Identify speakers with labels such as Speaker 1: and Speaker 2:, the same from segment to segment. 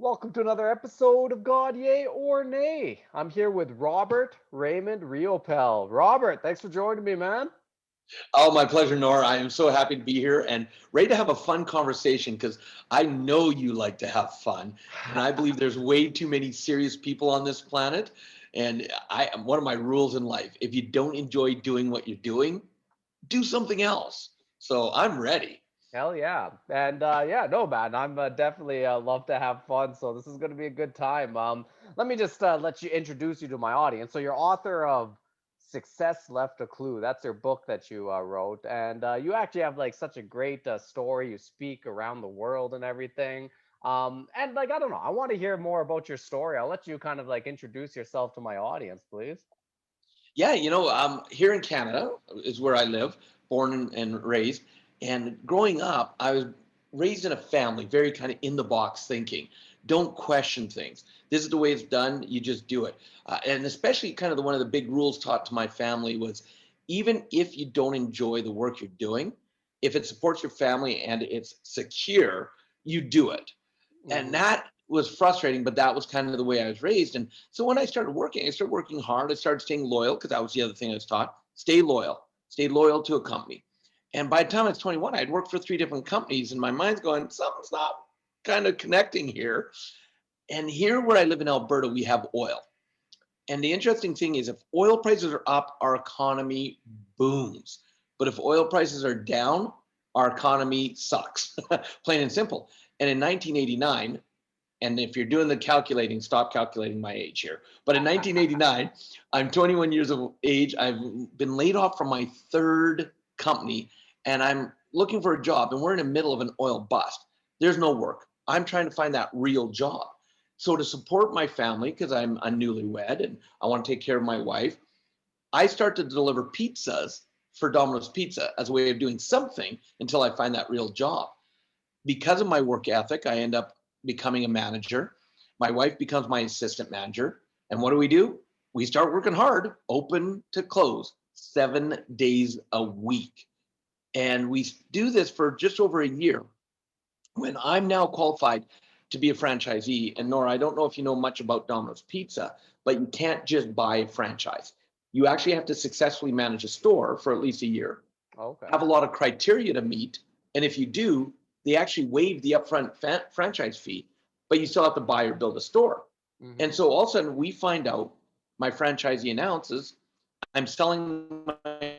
Speaker 1: Welcome to another episode of God Yay or Nay. I'm here with Robert Raymond Riopel. Robert, thanks for joining me, man.
Speaker 2: Oh, my pleasure, Nora. I am so happy to be here and ready to have a fun conversation because I know you like to have fun. And I believe there's way too many serious people on this planet. And one of my rules in life, if you don't enjoy doing what you're doing, do something else. So I'm ready.
Speaker 1: Hell yeah. And yeah, no, man, I'm definitely love to have fun. So this is going to be a good time. Let me just let you introduce you to my audience. So you're author of Success Left a Clue. That's your book that you wrote. And you actually have like such a great story. You speak around the world and everything. And like, I don't know, I want to hear more about your story. I'll let you kind of like introduce yourself to my audience, please.
Speaker 2: Yeah, here in Canada is where I live, born and raised. And growing up, I was raised in a family, very kind of in the box thinking. Don't question things. This is the way it's done. You just do it. And especially kind of one of the big rules taught to my family was even if you don't enjoy the work you're doing, if it supports your family and it's secure, you do it. And
Speaker 1: Hmm.
Speaker 2: that was frustrating, but that was kind of the way I was raised. And so when I started working hard. I started staying loyal because that was the other thing I was taught. Stay loyal to a company. And by the time I was 21, I'd worked for three different companies, and my mind's going, something's not kind of connecting here. And here where I live in Alberta, we have oil. And the interesting thing is, if oil prices are up, our economy booms. But if oil prices are down, our economy sucks, plain and simple. And in 1989, and if you're doing the calculating, stop calculating my age here. But in 1989, I'm 21 years of age. I've been laid off from my third company, and I'm looking for a job. And we're in the middle of an oil bust. There's no work. I'm trying to find that real job. So to support my family, because I'm a newlywed and I want to take care of my wife, I start to deliver pizzas for Domino's Pizza as a way of doing something until I find that real job. Because of my work ethic, I end up becoming a manager. My wife becomes my assistant manager. And what do? We start working hard, open to close, 7 days a week. And we do this for just over a year. When I'm now qualified to be a franchisee, and Nora, I don't know if you know much about Domino's Pizza, but you can't just buy a franchise. You actually have to successfully manage a store for at least a year,
Speaker 1: Okay.
Speaker 2: have a lot of criteria to meet. And if you do, they actually waive the upfront franchise fee, but you still have to buy or build a store. And
Speaker 1: Hmm.
Speaker 2: so all of a sudden we find out, my franchisee announces, I'm selling my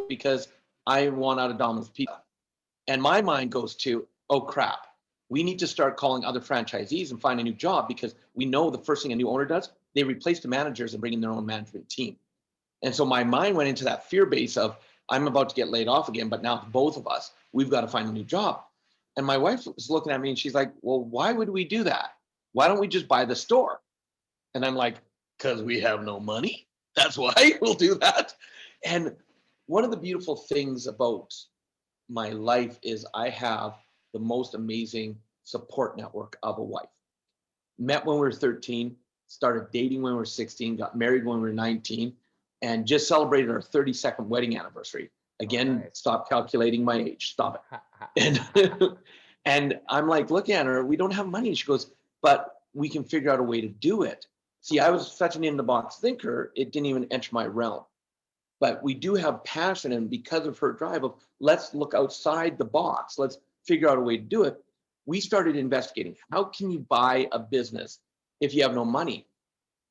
Speaker 2: because I want out of Domino's Pizza. And my mind goes to, oh crap, we need to start calling other franchisees and find a new job because we know the first thing a new owner does, they replace the managers and bring in their own management team. And so my mind went into that fear base of I'm about to get laid off again, but now both of us, we've got to find a new job. And my wife was looking at me and she's like, well, why would we do that? Why don't we just buy the store? And I'm like, because we have no money. That's why we'll do that. And one of the beautiful things about my life is I have the most amazing support network of a wife. Met when we were 13, started dating when we were 16, got married when we were 19, and just celebrated our 32nd wedding anniversary.
Speaker 1: Oh,
Speaker 2: Again,
Speaker 1: nice.
Speaker 2: stop calculating my age. Stop it. And and I'm like, look at her, we don't have money. She goes, but we can figure out a way to do it. See, I was such an in the box thinker, it didn't even enter my realm. But we do have passion, and because of her drive of let's look outside the box, let's figure out a way to do it, we started investigating how can you buy a business if you have no money.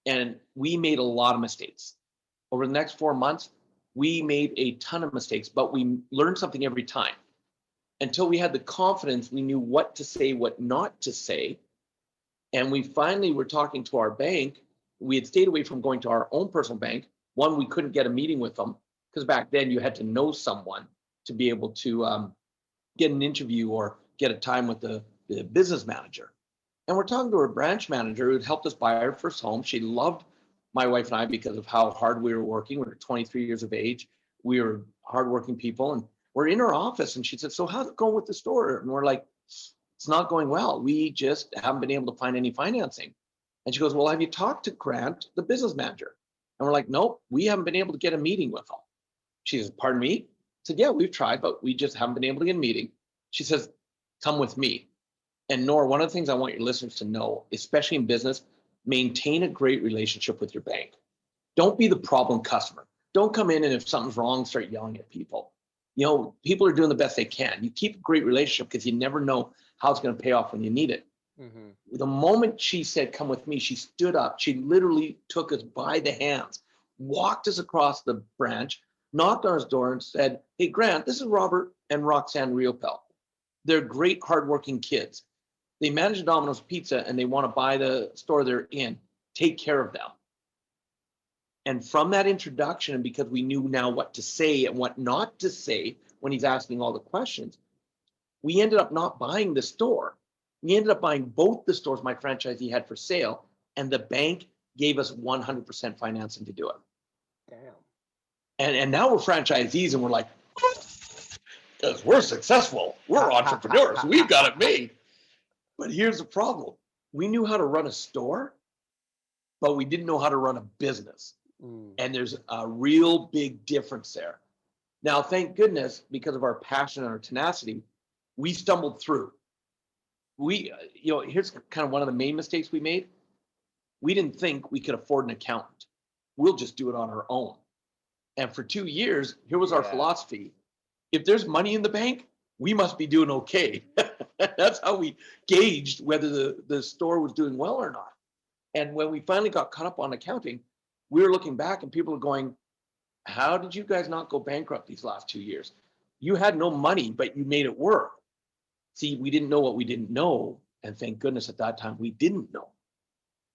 Speaker 2: And we made a lot of mistakes over the next 4 months. We made a ton of mistakes, but we learned something every time until we had the confidence. We knew what to say, what not to say. And we finally were talking to our bank. We had stayed away from going to our own personal bank. One, we couldn't get a meeting with them because back then you had to know someone to be able to get an interview or get a time with the business manager. And we're talking to our branch manager who had helped us buy our first home. She loved my wife and I because of how hard we were working. We were 23 years of age. We were hardworking people. And we're in her office and she said, so how's it going with the store? And we're like, it's not going well. We just haven't been able to find any financing. And she goes, well, have you talked to Grant, the business manager? And we're like, nope, we haven't been able to get a meeting with him. She says, pardon me? I said, yeah, we've tried, but we just haven't been able to get a meeting. She says, come with me. And Nora, one of the things I want your listeners to know, especially in business, maintain a great relationship with your bank. Don't be the problem customer. Don't come in and if something's wrong, start yelling at people. People are doing the best they can. You keep a great relationship because you never know how it's going to pay off when you need it. The moment she said, come with me, she stood up. She literally took us by the hands, walked us across the branch, knocked on his door and said, hey, Grant, this is Robert and Roxanne Riopel. They're great, hardworking kids. They manage Domino's Pizza and they want to buy the store they're in. Take care of them. And from that introduction, and because we knew now what to say and what not to say when he's asking all the questions, we ended up not buying the store. We ended up buying both the stores my franchisee had for sale, and the bank gave us 100% financing to do it.
Speaker 1: Damn.
Speaker 2: And now we're franchisees and we're like, because we're successful. We're entrepreneurs. We've got it made. But here's the problem. We knew how to run a store, but we didn't know how to run a business. And there's a real big difference there. Now, thank goodness, because of our passion and our tenacity, we stumbled through. Here's kind of one of the main mistakes we made. We didn't think we could afford an accountant. We'll just do it on our own. And for 2 years, here was our philosophy. If there's money in the bank, we must be doing okay. That's how we gauged whether the store was doing well or not. And when we finally got caught up on accounting, we were looking back and people are going, how did you guys not go bankrupt these last 2 years? You had no money, but you made it work. See, we didn't know what we didn't know. And thank goodness at that time we didn't know.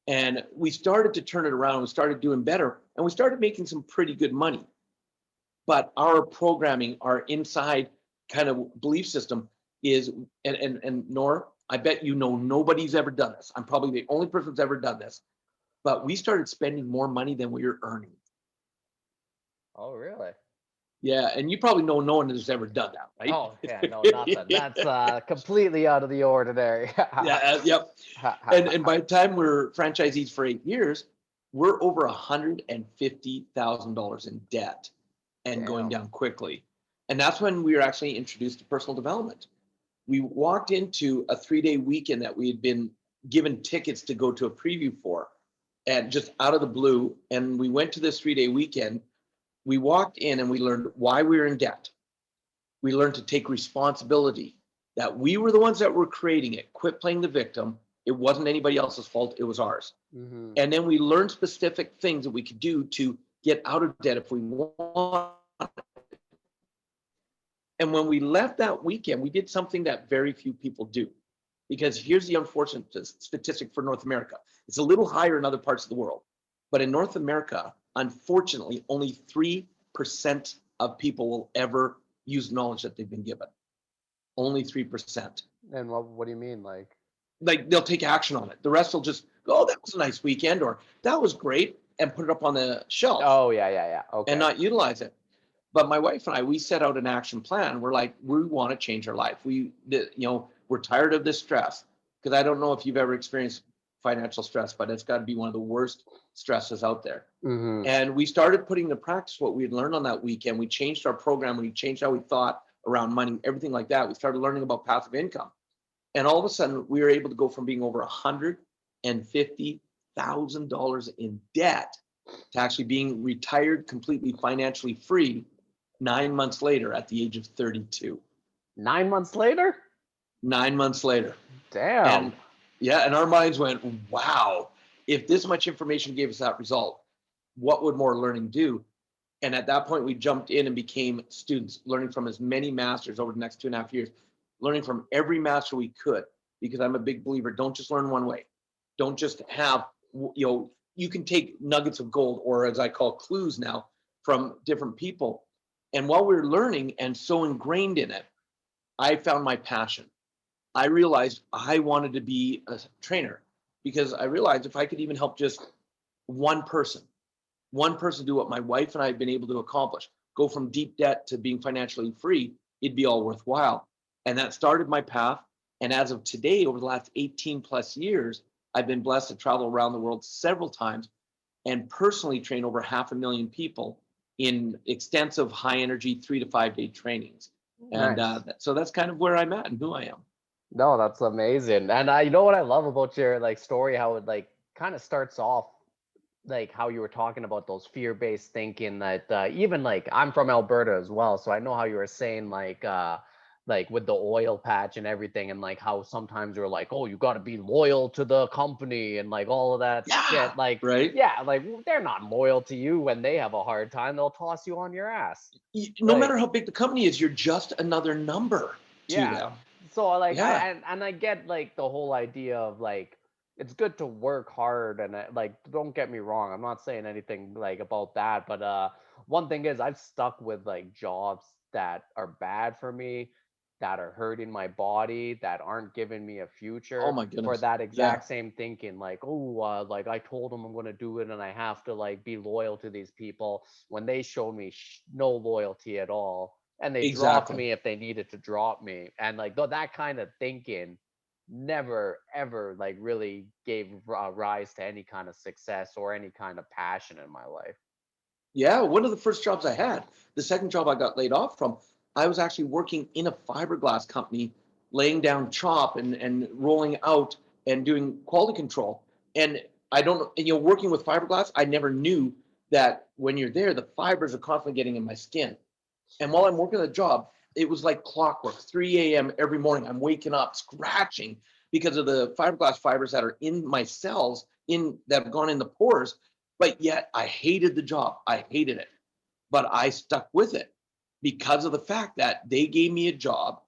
Speaker 2: And we started to turn it around. We started doing better and we started making some pretty good money. But our programming, our inside kind of belief system is, and Nora, I bet nobody's ever done this. I'm probably the only person who's ever done this. But we started spending more money than we were earning.
Speaker 1: Oh, really?
Speaker 2: Yeah, and you probably know no one has ever done that, right?
Speaker 1: Oh, yeah, no, nothing. That's completely out of the ordinary.
Speaker 2: Yep. And by the time we're franchisees for 8 years, we're over $150,000 in debt and going down quickly. And that's when we were actually introduced to personal development. We walked into a 3-day weekend that we had been given tickets to go to a preview for, and just out of the blue. And we went to this 3-day weekend. We walked in and we learned why we were in debt. We learned to take responsibility, that we were the ones that were creating it. Quit playing the victim. It wasn't anybody else's fault. It was ours. And then we learned specific things that we could do to get out of debt if we want. And when we left that weekend, we did something that very few people do. Because here's the unfortunate statistic for North America. It's a little higher in other parts of the world. But in North America, unfortunately, only 3% of people will ever use knowledge that they've been given. Only 3%.
Speaker 1: And what do you mean? Like
Speaker 2: they'll take action on it. The rest will just go, oh, that was a nice weekend, or that was great, and put it up on the shelf.
Speaker 1: Oh, yeah. Okay.
Speaker 2: And not utilize it. But my wife and I, we set out an action plan. We're like, we want to change our life. We're tired of this stress, because I don't know if you've ever experienced financial stress, but it's got to be one of the worst stresses out there. And we started putting into practice what we had learned on that weekend. We changed our program. We changed how we thought around money, everything like that. We started learning about passive income. And all of a sudden, we were able to go from being over $150,000 in debt to actually being retired, completely financially free 9 months later at the age of 32.
Speaker 1: 9 months later?
Speaker 2: 9 months later.
Speaker 1: Damn.
Speaker 2: And our minds went, wow, if this much information gave us that result, what would more learning do? And at that point, we jumped in and became students, learning from as many masters over the next 2.5 years, learning from every master we could, because I'm a big believer, don't just learn one way. Don't just have, you can take nuggets of gold, or as I call clues now, from different people. And while we were learning and so ingrained in it, I found my passion. I realized I wanted to be a trainer, because I realized if I could even help just one person do what my wife and I have been able to accomplish, go from deep debt to being financially free, it'd be all worthwhile. And that started my path. And as of today, over the last 18 plus years, I've been blessed to travel around the world several times and personally train over 500,000 people in extensive high energy 3 to 5 day trainings. And
Speaker 1: Nice.
Speaker 2: so that's kind of where I'm at and who I am.
Speaker 1: No, that's amazing. And you know what I love about your like story, how it like kind of starts off like how you were talking about those fear-based thinking that even like I'm from Alberta as well, so I know how you were saying like with the oil patch and everything, and like how sometimes you're like, oh, you got to be loyal to the company and like all of that
Speaker 2: Yeah,
Speaker 1: shit. Like,
Speaker 2: right.
Speaker 1: yeah, like they're not loyal to you when they have a hard time, they'll toss you on your ass.
Speaker 2: No
Speaker 1: Like,
Speaker 2: matter how big the company is, you're just another number to
Speaker 1: yeah.
Speaker 2: them.
Speaker 1: So like I
Speaker 2: Yeah,
Speaker 1: and I get like the whole idea of like it's good to work hard and like don't get me wrong, I'm not saying anything like about that, but one thing is I've stuck with like jobs that are bad for me, that are hurting my body, that aren't giving me a
Speaker 2: oh
Speaker 1: future
Speaker 2: my
Speaker 1: for
Speaker 2: goodness.
Speaker 1: that
Speaker 2: Yeah,
Speaker 1: exact same thinking like, oh, like I told them I'm going to do it and I have to like be loyal to these people when they showed me no loyalty at all, and they dropped
Speaker 2: exactly.
Speaker 1: me if they needed to drop me, and like that kind of thinking never ever like really gave rise to any kind of success or any kind of passion in my life.
Speaker 2: Yeah, one of the first jobs I had, the second job I got laid off from, I was actually working in a fiberglass company, laying down chop and rolling out and doing quality control. And I don't know, and, working with fiberglass, I never knew that when you're there, the fibers are constantly getting in my skin. And while I'm working the job, it was like clockwork, 3 a.m. every morning. I'm waking up scratching because of the fiberglass fibers that are in my cells in that have gone in the pores. But yet I hated the job. I hated it. But I stuck with it because of the fact that they gave me a job.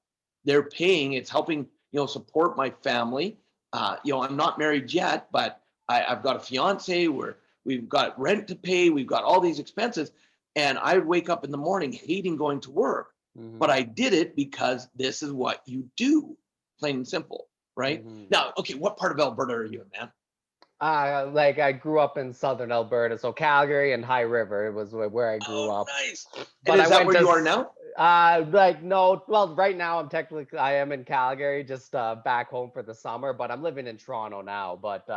Speaker 2: They're paying, it's helping, support my family. I'm not married yet, but I've got a fiance where we've got rent to pay, we've got all these expenses. And I would wake up in the morning hating going to work, but
Speaker 1: Hmm.
Speaker 2: I did it because this is what you do, plain and simple, right?
Speaker 1: Hmm.
Speaker 2: Now, okay, what part of Alberta are you in, man?
Speaker 1: Like I grew up in southern Alberta, so Calgary and High River it was where I grew
Speaker 2: Oh,
Speaker 1: up.
Speaker 2: nice. And
Speaker 1: But I
Speaker 2: is that
Speaker 1: went
Speaker 2: where
Speaker 1: to
Speaker 2: you are now?
Speaker 1: like no, well right now I am in Calgary, just back home for the summer, but I'm living in Toronto now. But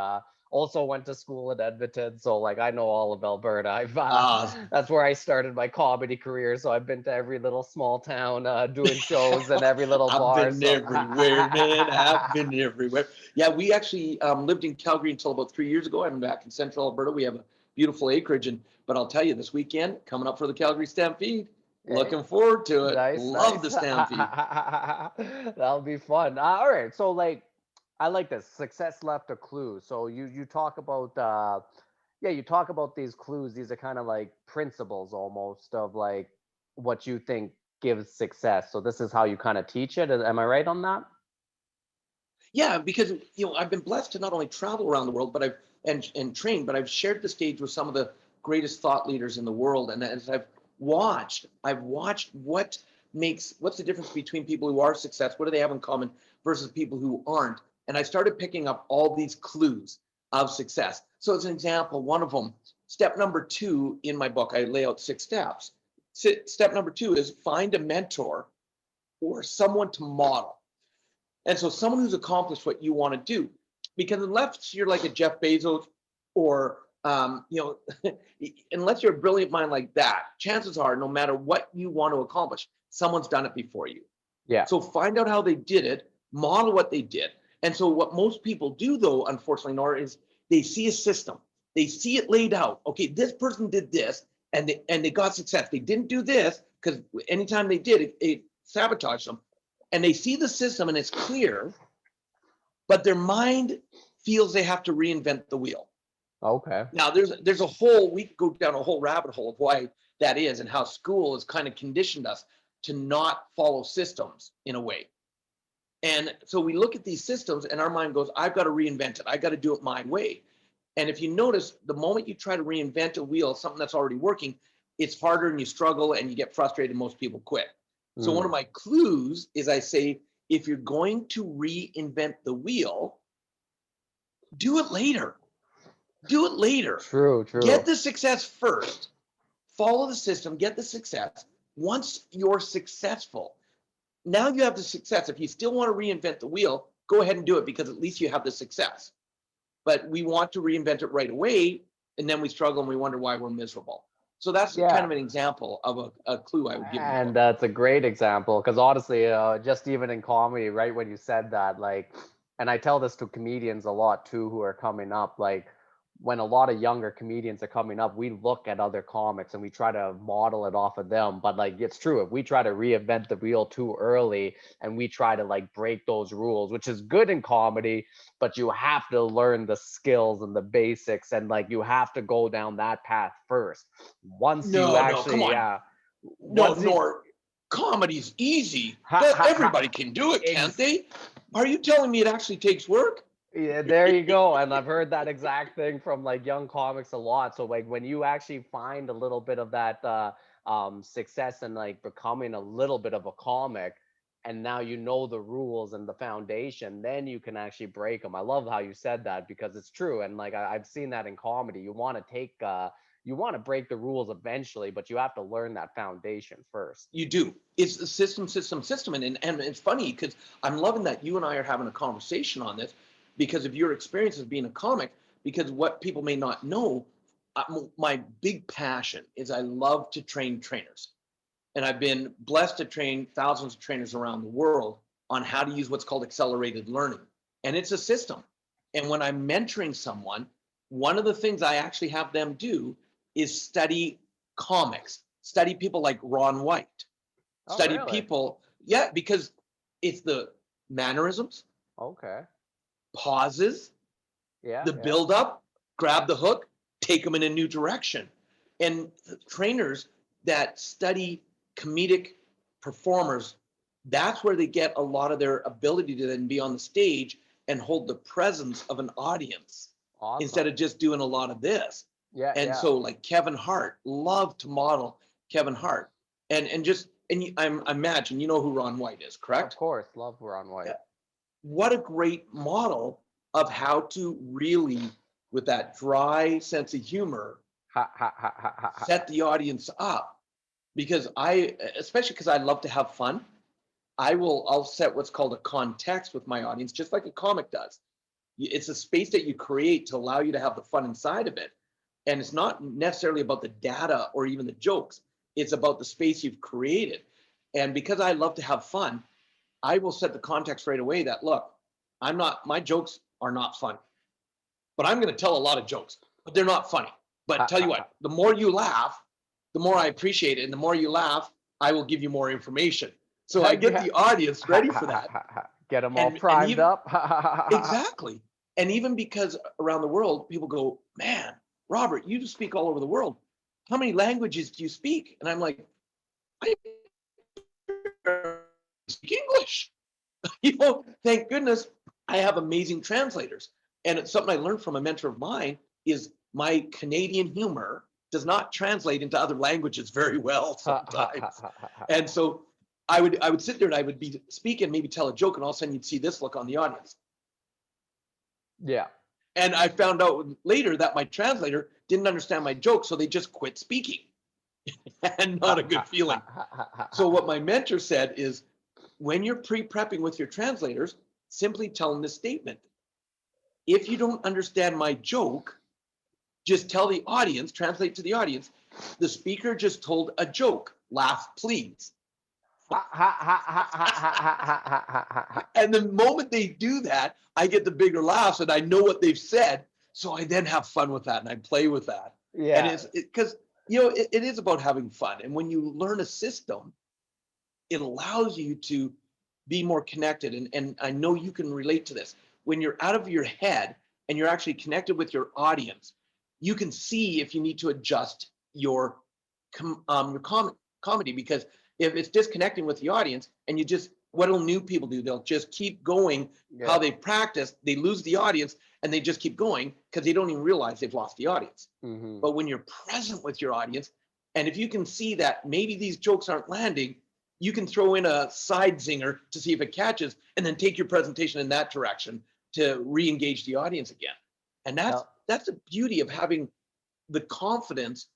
Speaker 1: also went to school in Edmonton, so like I know all of Alberta. I've
Speaker 2: Uh,
Speaker 1: that's where I started my comedy career, so I've been to every little small town doing shows in every little
Speaker 2: I've
Speaker 1: bar.
Speaker 2: been
Speaker 1: So
Speaker 2: everywhere, man. I've been everywhere. Yeah, we actually lived in Calgary until about 3 years ago. I'm back in Central Alberta. We have a beautiful acreage, but I'll tell you, this weekend coming up for the Calgary Stampede.
Speaker 1: hey,
Speaker 2: Looking forward to it.
Speaker 1: nice,
Speaker 2: Love
Speaker 1: nice.
Speaker 2: the Stampede.
Speaker 1: That'll be fun. All right, so like, I like this. Success left a clue. So you talk about yeah, you talk about these clues. These are kind of like principles almost of like what you think gives success. So this is how you kind of teach it. Am I right on that?
Speaker 2: Yeah, because I've been blessed to not only travel around the world, but and train, but I've shared the stage with some of the greatest thought leaders in the world. And as I've watched what's the difference between people who are success, what do they have in common versus people who aren't. And I started picking up all these clues of success. So as an example, one of them, step number 2 in my book, I lay out 6 steps. Step number 2 is find a mentor or someone to model. And so someone who's accomplished what you want to do, because unless you're like a Jeff Bezos or unless you're a brilliant mind like that, chances are no matter what you want to accomplish, someone's done it before you.
Speaker 1: Yeah.
Speaker 2: So find out how they did it, model what they did. And so what most people do though, unfortunately, Nora, is they see a system. They see it laid out. Okay, this person did this and they got success. They didn't do this because anytime they did, it sabotaged them. And they see the system and it's clear, but their mind feels they have to reinvent the wheel.
Speaker 1: Okay.
Speaker 2: Now there's a whole, we could go down a whole rabbit hole of why that is and how school has kind of conditioned us to not follow systems in a way. And so we look at these systems and our mind goes, I've got to reinvent it. I got to do it my way. And if you notice, the moment you try to reinvent a wheel, something that's already working, it's harder and you struggle and you get frustrated and most people quit. So one of
Speaker 1: Mm.
Speaker 2: my clues is I say, if you're going to reinvent the wheel, do it later. Do it later.
Speaker 1: True.
Speaker 2: Get
Speaker 1: True.
Speaker 2: the success first. Follow the system, get the success. Once you're successful, now you have the success. If you still want to reinvent the wheel, go ahead and do it because at least you have the success. But we want to reinvent it right away, and then we struggle and we wonder why we're miserable. So that's kind
Speaker 1: Yeah.
Speaker 2: of an example of a clue I would give in the
Speaker 1: And
Speaker 2: book.
Speaker 1: that's a great example because honestly, just even in comedy, right when you said that, like, and I tell this to comedians a lot too who are coming up, like when a lot of younger comedians are coming up, we look at other comics and we try to model it off of them. But like, it's true, if we try to reinvent the wheel too early and we try to like break those rules, which is good in comedy, but you have to learn the skills and the basics, and like you have to go down that path first. Once you
Speaker 2: No, no, come
Speaker 1: actually,
Speaker 2: on.
Speaker 1: yeah,
Speaker 2: No,
Speaker 1: once you
Speaker 2: nor comedy's easy.
Speaker 1: ha
Speaker 2: But
Speaker 1: ha ha
Speaker 2: everybody can do it, can't
Speaker 1: ex
Speaker 2: they? Are you telling me it actually takes work?
Speaker 1: yeah, there you go. And I've heard that exact thing from like young comics a lot. So like when you actually find a little bit of that success and like becoming a little bit of a comic, and now you know the rules and the foundation, then you can actually break them. I love how you said that because it's true. And like I've seen that in comedy. You want to take you want to break the rules eventually, but you have to learn that foundation first.
Speaker 2: You do. It's the system, system, system. And it's funny because I'm loving that you and I are having a conversation on this because of your experience as being a comic. Because what people may not know, my big passion is I love to train trainers. And I've been blessed to train thousands of trainers around the world on how to use what's called accelerated learning. And it's a system. And when I'm mentoring someone, one of the things I actually have them do is study comics, study people like Ron White,
Speaker 1: Oh,
Speaker 2: study
Speaker 1: really?
Speaker 2: people, yeah, because it's the mannerisms,
Speaker 1: Okay.
Speaker 2: pauses,
Speaker 1: Yeah,
Speaker 2: the
Speaker 1: yeah.
Speaker 2: build up, grab the hook, take them in a new direction. And trainers that study comedic performers, that's where they get a lot of their ability to then be on the stage and hold the presence of an audience instead
Speaker 1: Awesome.
Speaker 2: of just doing a lot of this.
Speaker 1: Yeah,
Speaker 2: And
Speaker 1: yeah.
Speaker 2: so like Kevin Hart, love to model Kevin Hart. And just and I imagine you know who Ron White is,
Speaker 1: Of
Speaker 2: correct?
Speaker 1: course, love Ron White.
Speaker 2: What a great model of how to really, with that dry sense of humor,
Speaker 1: Ha ha ha ha ha ha.
Speaker 2: set the audience up. Because especially because I love to have fun, I'll set what's called a context with my audience, just like a comic does. It's a space that you create to allow you to have the fun inside of it. And it's not necessarily about the data or even the jokes. It's about the space you've created. And because I love to have fun, I will set the context right away that look, my jokes are not funny, but I'm going to tell a lot of jokes, but they're not funny.
Speaker 1: Ha
Speaker 2: But tell
Speaker 1: ha
Speaker 2: you
Speaker 1: ha.
Speaker 2: what, the more you laugh, the more I appreciate it. And the more you laugh, I will give you more information. So I get
Speaker 1: Yeah.
Speaker 2: the audience
Speaker 1: Ha
Speaker 2: ready
Speaker 1: ha
Speaker 2: for
Speaker 1: ha
Speaker 2: that.
Speaker 1: ha ha. Get them all
Speaker 2: And
Speaker 1: primed
Speaker 2: even
Speaker 1: up. Ha ha ha ha ha.
Speaker 2: exactly. And even because around the world, people go, man, Robert, you just speak all over the world. How many languages do you speak? And I'm like, I speak English. Thank goodness I have amazing translators. And it's something I learned from a mentor of mine is my Canadian humor does not translate into other languages very well
Speaker 1: Ha ha ha
Speaker 2: sometimes.
Speaker 1: ha ha ha.
Speaker 2: And so I would sit there and I would be speaking, maybe tell a joke, and all of a sudden you'd see this look on the audience.
Speaker 1: Yeah.
Speaker 2: And I found out later that my translator didn't understand my joke, so they just quit speaking. And
Speaker 1: Ha
Speaker 2: not a
Speaker 1: ha
Speaker 2: good
Speaker 1: ha
Speaker 2: feeling.
Speaker 1: ha ha ha
Speaker 2: So
Speaker 1: ha.
Speaker 2: what my mentor said is when you're pre-prepping with your translators, simply tell them this statement. If you don't understand my joke, just tell the audience, translate to the audience, the speaker just told a joke. Laugh, please.
Speaker 1: Ha ha ha ha ha ha ha ha ha ha ha ha.
Speaker 2: And the moment they do that, I get the bigger laughs and I know what they've said. So I then have fun with that and I play with that. And
Speaker 1: Yeah.
Speaker 2: it's because, it is about having fun. And when you learn a system, it allows you to be more connected. And I know you can relate to this. When you're out of your head and you're actually connected with your audience, you can see if you need to adjust your comedy because if it's disconnecting with the audience and you just what will new people do? They'll just keep going how
Speaker 1: Yeah.
Speaker 2: they practice, they lose the audience and they just keep going because they don't even realize they've lost the audience.
Speaker 1: Mm-hmm.
Speaker 2: But when you're present with your audience, and if you can see that maybe these jokes aren't landing, you can throw in a side zinger to see if it catches, and then take your presentation in that direction to re-engage the audience again. And that's
Speaker 1: Now,
Speaker 2: that's the beauty of having the confidence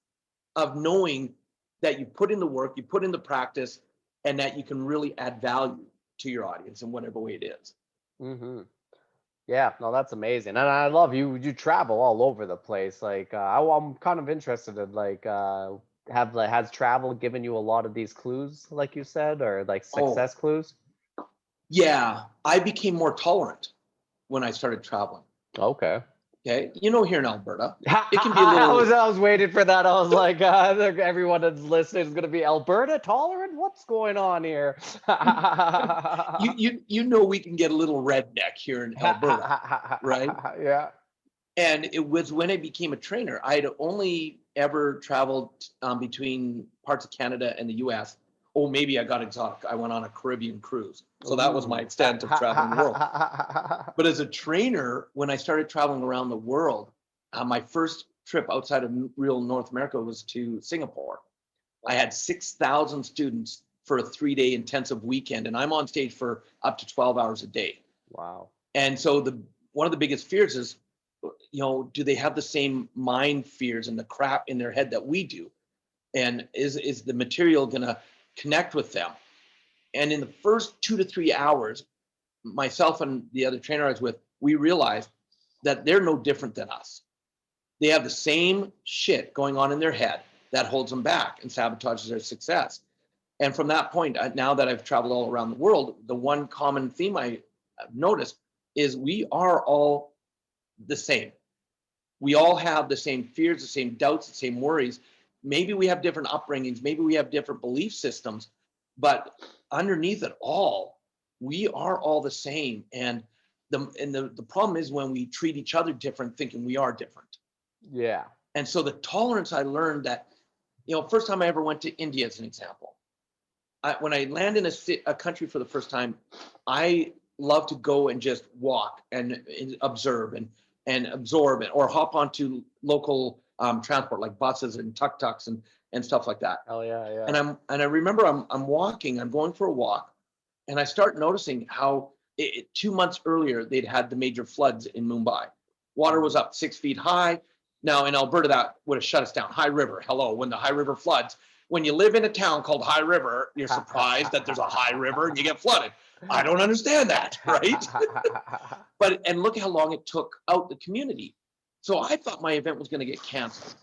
Speaker 2: of knowing that you put in the work, you put in the practice, and that you can really add value to your audience in whatever way it is.
Speaker 1: mm-hmm. Yeah, no, that's amazing, and I love you. You travel all over the place. Like, I'm kind of interested in like have like has travel given you a lot of these clues, like you said, or like
Speaker 2: Oh,
Speaker 1: success clues?
Speaker 2: yeah. I became more tolerant when I started traveling.
Speaker 1: Okay.
Speaker 2: Okay. Here in Alberta, it can be a
Speaker 1: I was
Speaker 2: little,
Speaker 1: I was waiting for that. I was like, everyone that's listening is gonna be Alberta tolerant. What's going on here?
Speaker 2: we can get a little redneck here in Alberta, right?
Speaker 1: Yeah.
Speaker 2: And it was when I became a trainer. I'd only ever traveled between parts of Canada and the US. Oh, maybe I got exotic. I went on a Caribbean cruise. So that was my
Speaker 1: Ooh.
Speaker 2: extent of traveling the world. But as a trainer, when I started traveling around the world, my first trip outside of real North America was to Singapore. I had 6,000 students for a 3-day intensive weekend, and I'm on stage for up to 12 hours a day.
Speaker 1: Wow.
Speaker 2: And so one of the biggest fears is, do they have the same mind fears and the crap in their head that we do? And is the material going to connect with them? And in the first 2 to 3 hours, myself and the other trainer I was with, we realized that they're no different than us. They have the same shit going on in their head that holds them back and sabotages their success. And from that point, now that I've traveled all around the world, the one common theme I've noticed is we are all the same. We all have the same fears, the same doubts, the same worries. Maybe we have different upbringings, maybe we have different belief systems, but underneath it all, we are all the same. And the problem is when we treat each other different, thinking we are different.
Speaker 1: Yeah.
Speaker 2: And so the tolerance I learned that, first time I ever went to India as an example, when I land in a country for the first time, I love to go and just walk and observe and absorb it, or hop onto local transport like buses and tuk-tuks and stuff like that.
Speaker 1: Oh yeah, yeah.
Speaker 2: And I remember I'm walking, I'm going for a walk, and I start noticing how 2 months earlier they'd had the major floods in Mumbai. Water was up 6 feet high. Now in Alberta, that would have shut us down. High River, hello, when the High River floods. When you live in a town called High River, you're surprised that there's a high river and you get flooded. I don't understand that, right? And look how long it took out the community. So I thought my event was going to get canceled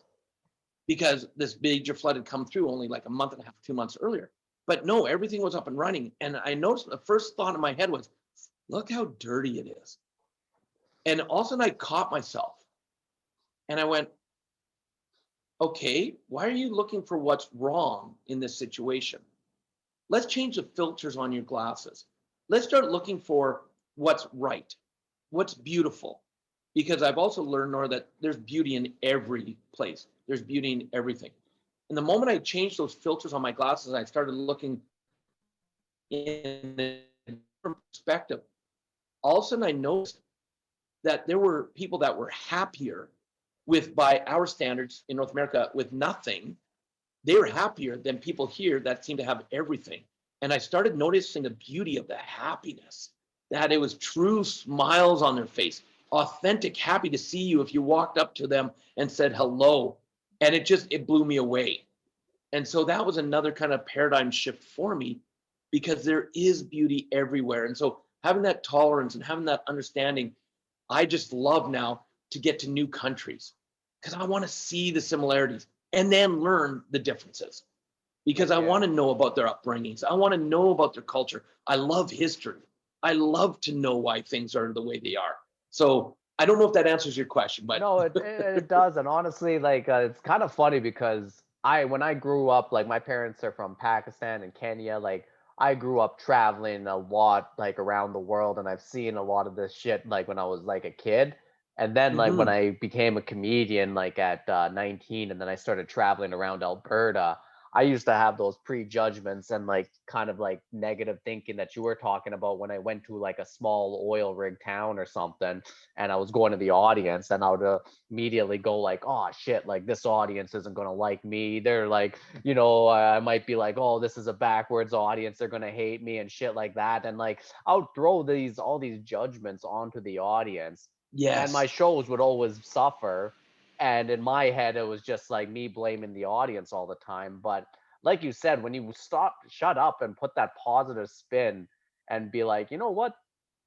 Speaker 2: because this major flood had come through only like a month and a half, 2 months earlier. But no, everything was up and running. And I noticed the first thought in my head was, look how dirty it is. And all of a sudden I caught myself and I went, okay, why are you looking for what's wrong in this situation? Let's change the filters on your glasses. Let's start looking for what's right, what's beautiful. Because I've also learned, Nora, that there's beauty in every place. There's beauty in everything. And the moment I changed those filters on my glasses, I started looking in a different perspective. All of a sudden, I noticed that there were people that were happier with, by our standards in North America, with nothing. They were happier than people here that seem to have everything. And I started noticing the beauty of the happiness, that it was true smiles on their face, authentic, happy to see you if you walked up to them and said hello. And it blew me away. And so that was another kind of paradigm shift for me, because there is beauty everywhere. And so having that tolerance and having that understanding, I just love now to get to new countries because I want to see the similarities and then learn the differences, because I want to know about their upbringings. I want to know about their culture. I love history. I love to know why things are the way they are. So I don't know if that answers your question, but
Speaker 1: No, it does, and honestly, like it's kind of funny because when I grew up, like my parents are from Pakistan and Kenya. Like I grew up traveling a lot, like around the world, and I've seen a lot of this shit, like when I was like a kid, and then like when
Speaker 2: Mhm.
Speaker 1: I became a comedian, like at 19, and then I started traveling around Alberta. I used to have those prejudgments and like kind of like negative thinking that you were talking about when I went to like a small oil rig town or something and I was going to the audience and I would immediately go like, oh shit, like this audience isn't going to like me. They're like, I might be like, oh, this is a backwards audience. They're going to hate me and shit like that. And like, I would throw all these judgments onto the audience and my
Speaker 2: Yes.
Speaker 1: shows would always suffer. And in my head, it was just like me blaming the audience all the time. But like you said, when you shut up and put that positive spin and be like, you know what?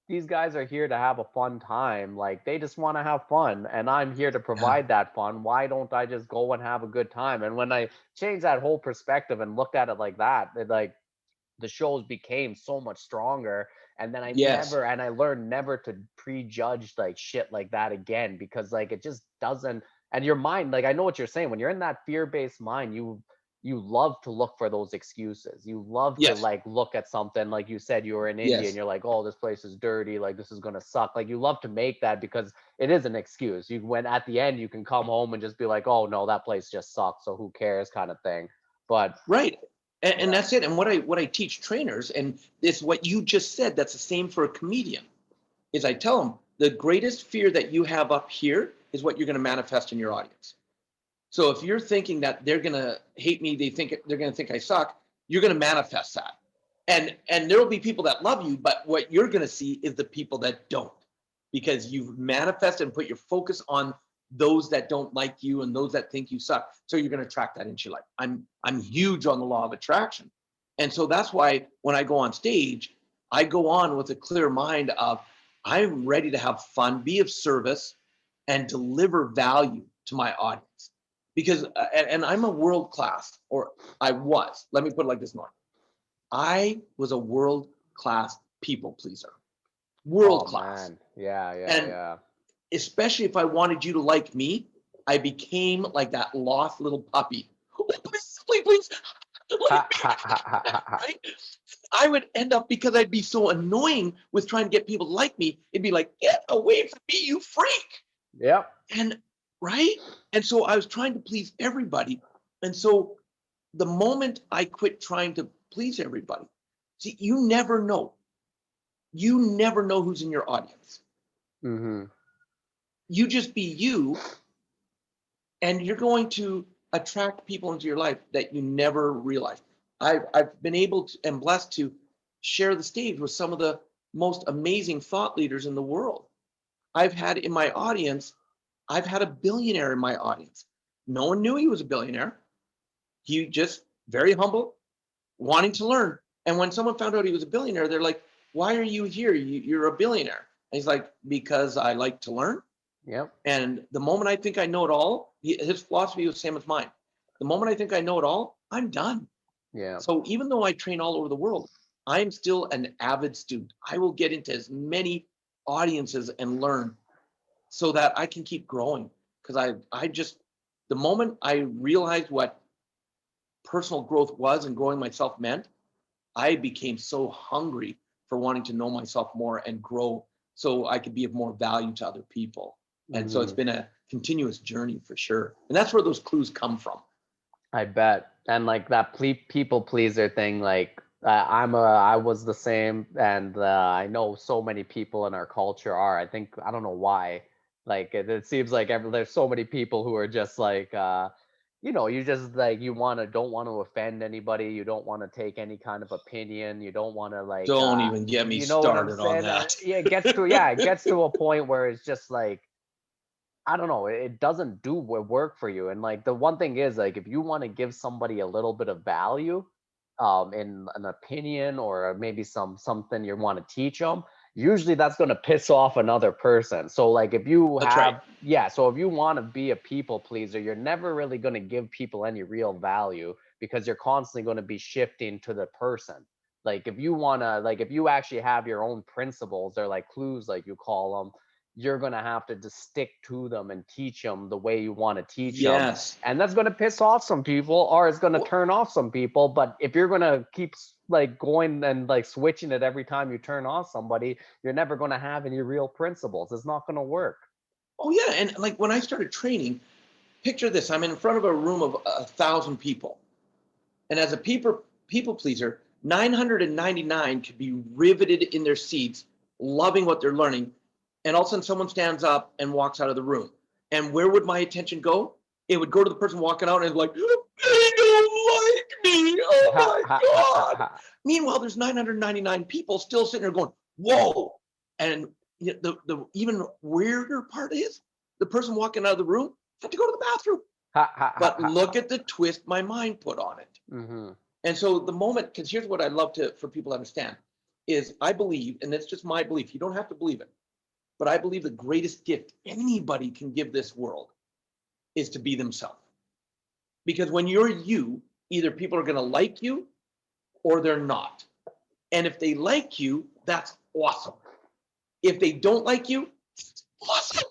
Speaker 1: these guys are here to have a fun time. Like they just want to have fun, and I'm here to
Speaker 2: Yeah.
Speaker 1: provide that fun. Why don't I just go and have a good time? And when I changed that whole perspective and looked at it like that, it, like the shows became so much stronger. And then
Speaker 2: Yes.
Speaker 1: I learned never to prejudge like shit like that again, because like it just doesn't. And your mind, like I know what you're saying, when you're in that fear-based mind, you love to look for those excuses. You love to
Speaker 2: Yes.
Speaker 1: like look at something, like you said, you were in India and
Speaker 2: Yes.
Speaker 1: you're like, oh, this place is dirty, like this is gonna suck. Like you love to make that because it is an excuse. You, when at the end you can come home and just be like, oh no, that place just sucks, so who cares, kind of thing. But
Speaker 2: Right. And
Speaker 1: yeah.
Speaker 2: that's it. And what I teach trainers, and it's what you just said, that's the same for a comedian, is I tell them the greatest fear that you have up here is what you're going to manifest in your audience. So if you're thinking that they're going to hate me, they're going to think I suck, you're going to manifest that. And there will be people that love you, but what you're going to see is the people that don't, because you've manifested and put your focus on those that don't like you and those that think you suck. So you're going to attract that into your life. I'm huge on the law of attraction. And so that's why when I go on stage, I go on with a clear mind of I'm ready to have fun, be of service, and deliver value to my audience. Because and I'm a world class, or I was. Let me put it like this, Mark. I was a world class people pleaser, world
Speaker 1: Oh
Speaker 2: class.
Speaker 1: man. Yeah, yeah,
Speaker 2: And
Speaker 1: yeah.
Speaker 2: especially if I wanted you to like me, I became like that lost little puppy. Oh, please, please, please,
Speaker 1: Ha
Speaker 2: like
Speaker 1: ha
Speaker 2: me,
Speaker 1: ha ha ha ha.
Speaker 2: right? I would end up, because I'd be so annoying with trying to get people to like me. It'd be like, get away from me, you freak.
Speaker 1: Yep.
Speaker 2: And right. And so I was trying to please everybody. And so the moment I quit trying to please everybody, see, you never know who's in your audience.
Speaker 1: Mm-hmm.
Speaker 2: You just be you, and you're going to attract people into your life that you never realized. I've been able to and blessed to share the stage with some of the most amazing thought leaders in the world. I've had in my audience, I've had a billionaire in my audience. No one knew he was a billionaire. He just very humble, wanting to learn. And when someone found out he was a billionaire, they're like, "Why are you here? You're a billionaire." And he's like, "Because I like to learn."
Speaker 1: Yep.
Speaker 2: And the moment I think I know it all, his philosophy was the same as mine. The moment I think I know it all, I'm done.
Speaker 1: Yeah.
Speaker 2: So even though I train all over the world, I'm still an avid student. I will get into as many audiences and learn so that I can keep growing. Because I just, the moment I realized what personal growth was and growing myself meant, I became so hungry for wanting to know myself more and grow so I could be of more value to other people. And so it's
Speaker 1: Mm-hmm.
Speaker 2: been a continuous journey for sure. And that's where those clues come from.
Speaker 1: I bet. And like that people pleaser thing, like I was the same, and I know so many people in our culture are. I think I don't know why. Like it seems like there's so many people who are just like, you just like you don't want to offend anybody. You don't want to take any kind of opinion. You don't want to like,
Speaker 2: Don't even get me
Speaker 1: you know what I'm
Speaker 2: started on
Speaker 1: saying?
Speaker 2: that.
Speaker 1: Yeah, it gets to a point where it's just like I don't know, it doesn't do work for you. And like the one thing is like if you want to give somebody a little bit of value, in an opinion or maybe something you want to teach them, usually that's going to piss off another person. So like if you
Speaker 2: That's right.
Speaker 1: have, yeah, so if you want to be a people pleaser, you're never really going to give people any real value because you're constantly going to be shifting to the person. Like if you want to, like if you actually have your own principles, they're like clues, like you call them, you're going to have to just stick to them and teach them the way you want to teach them.
Speaker 2: Yes.
Speaker 1: And that's going to piss off some people or it's going to
Speaker 2: Well,
Speaker 1: turn off some people. But if you're going to keep like going and like switching it every time you turn off somebody, you're never going to have any real principles. It's not going to work.
Speaker 2: oh yeah. And like when I started training, picture this, I'm in front of a room of 1,000 people. And as a people pleaser, 999 could be riveted in their seats, loving what they're learning. And all of a sudden, someone stands up and walks out of the room. And where would my attention go? It would go to the person walking out and like, they don't like me. Oh
Speaker 1: Ha,
Speaker 2: my
Speaker 1: ha, ha, ha,
Speaker 2: God.
Speaker 1: ha.
Speaker 2: Meanwhile, there's 999 people still sitting there going, whoa. And the even weirder part is the person walking out of the room had to go to the bathroom.
Speaker 1: Ha, ha, ha,
Speaker 2: But
Speaker 1: ha,
Speaker 2: look
Speaker 1: ha.
Speaker 2: at the twist my mind put on it.
Speaker 1: Mm-hmm.
Speaker 2: And so the moment, because here's what I love for people to understand. is I believe, and it's just my belief, you don't have to believe it, but I believe the greatest gift anybody can give this world is to be themselves. Because when you're you, either people are going to like you or they're not. And if they like you, that's awesome. If they don't like you, it's awesome.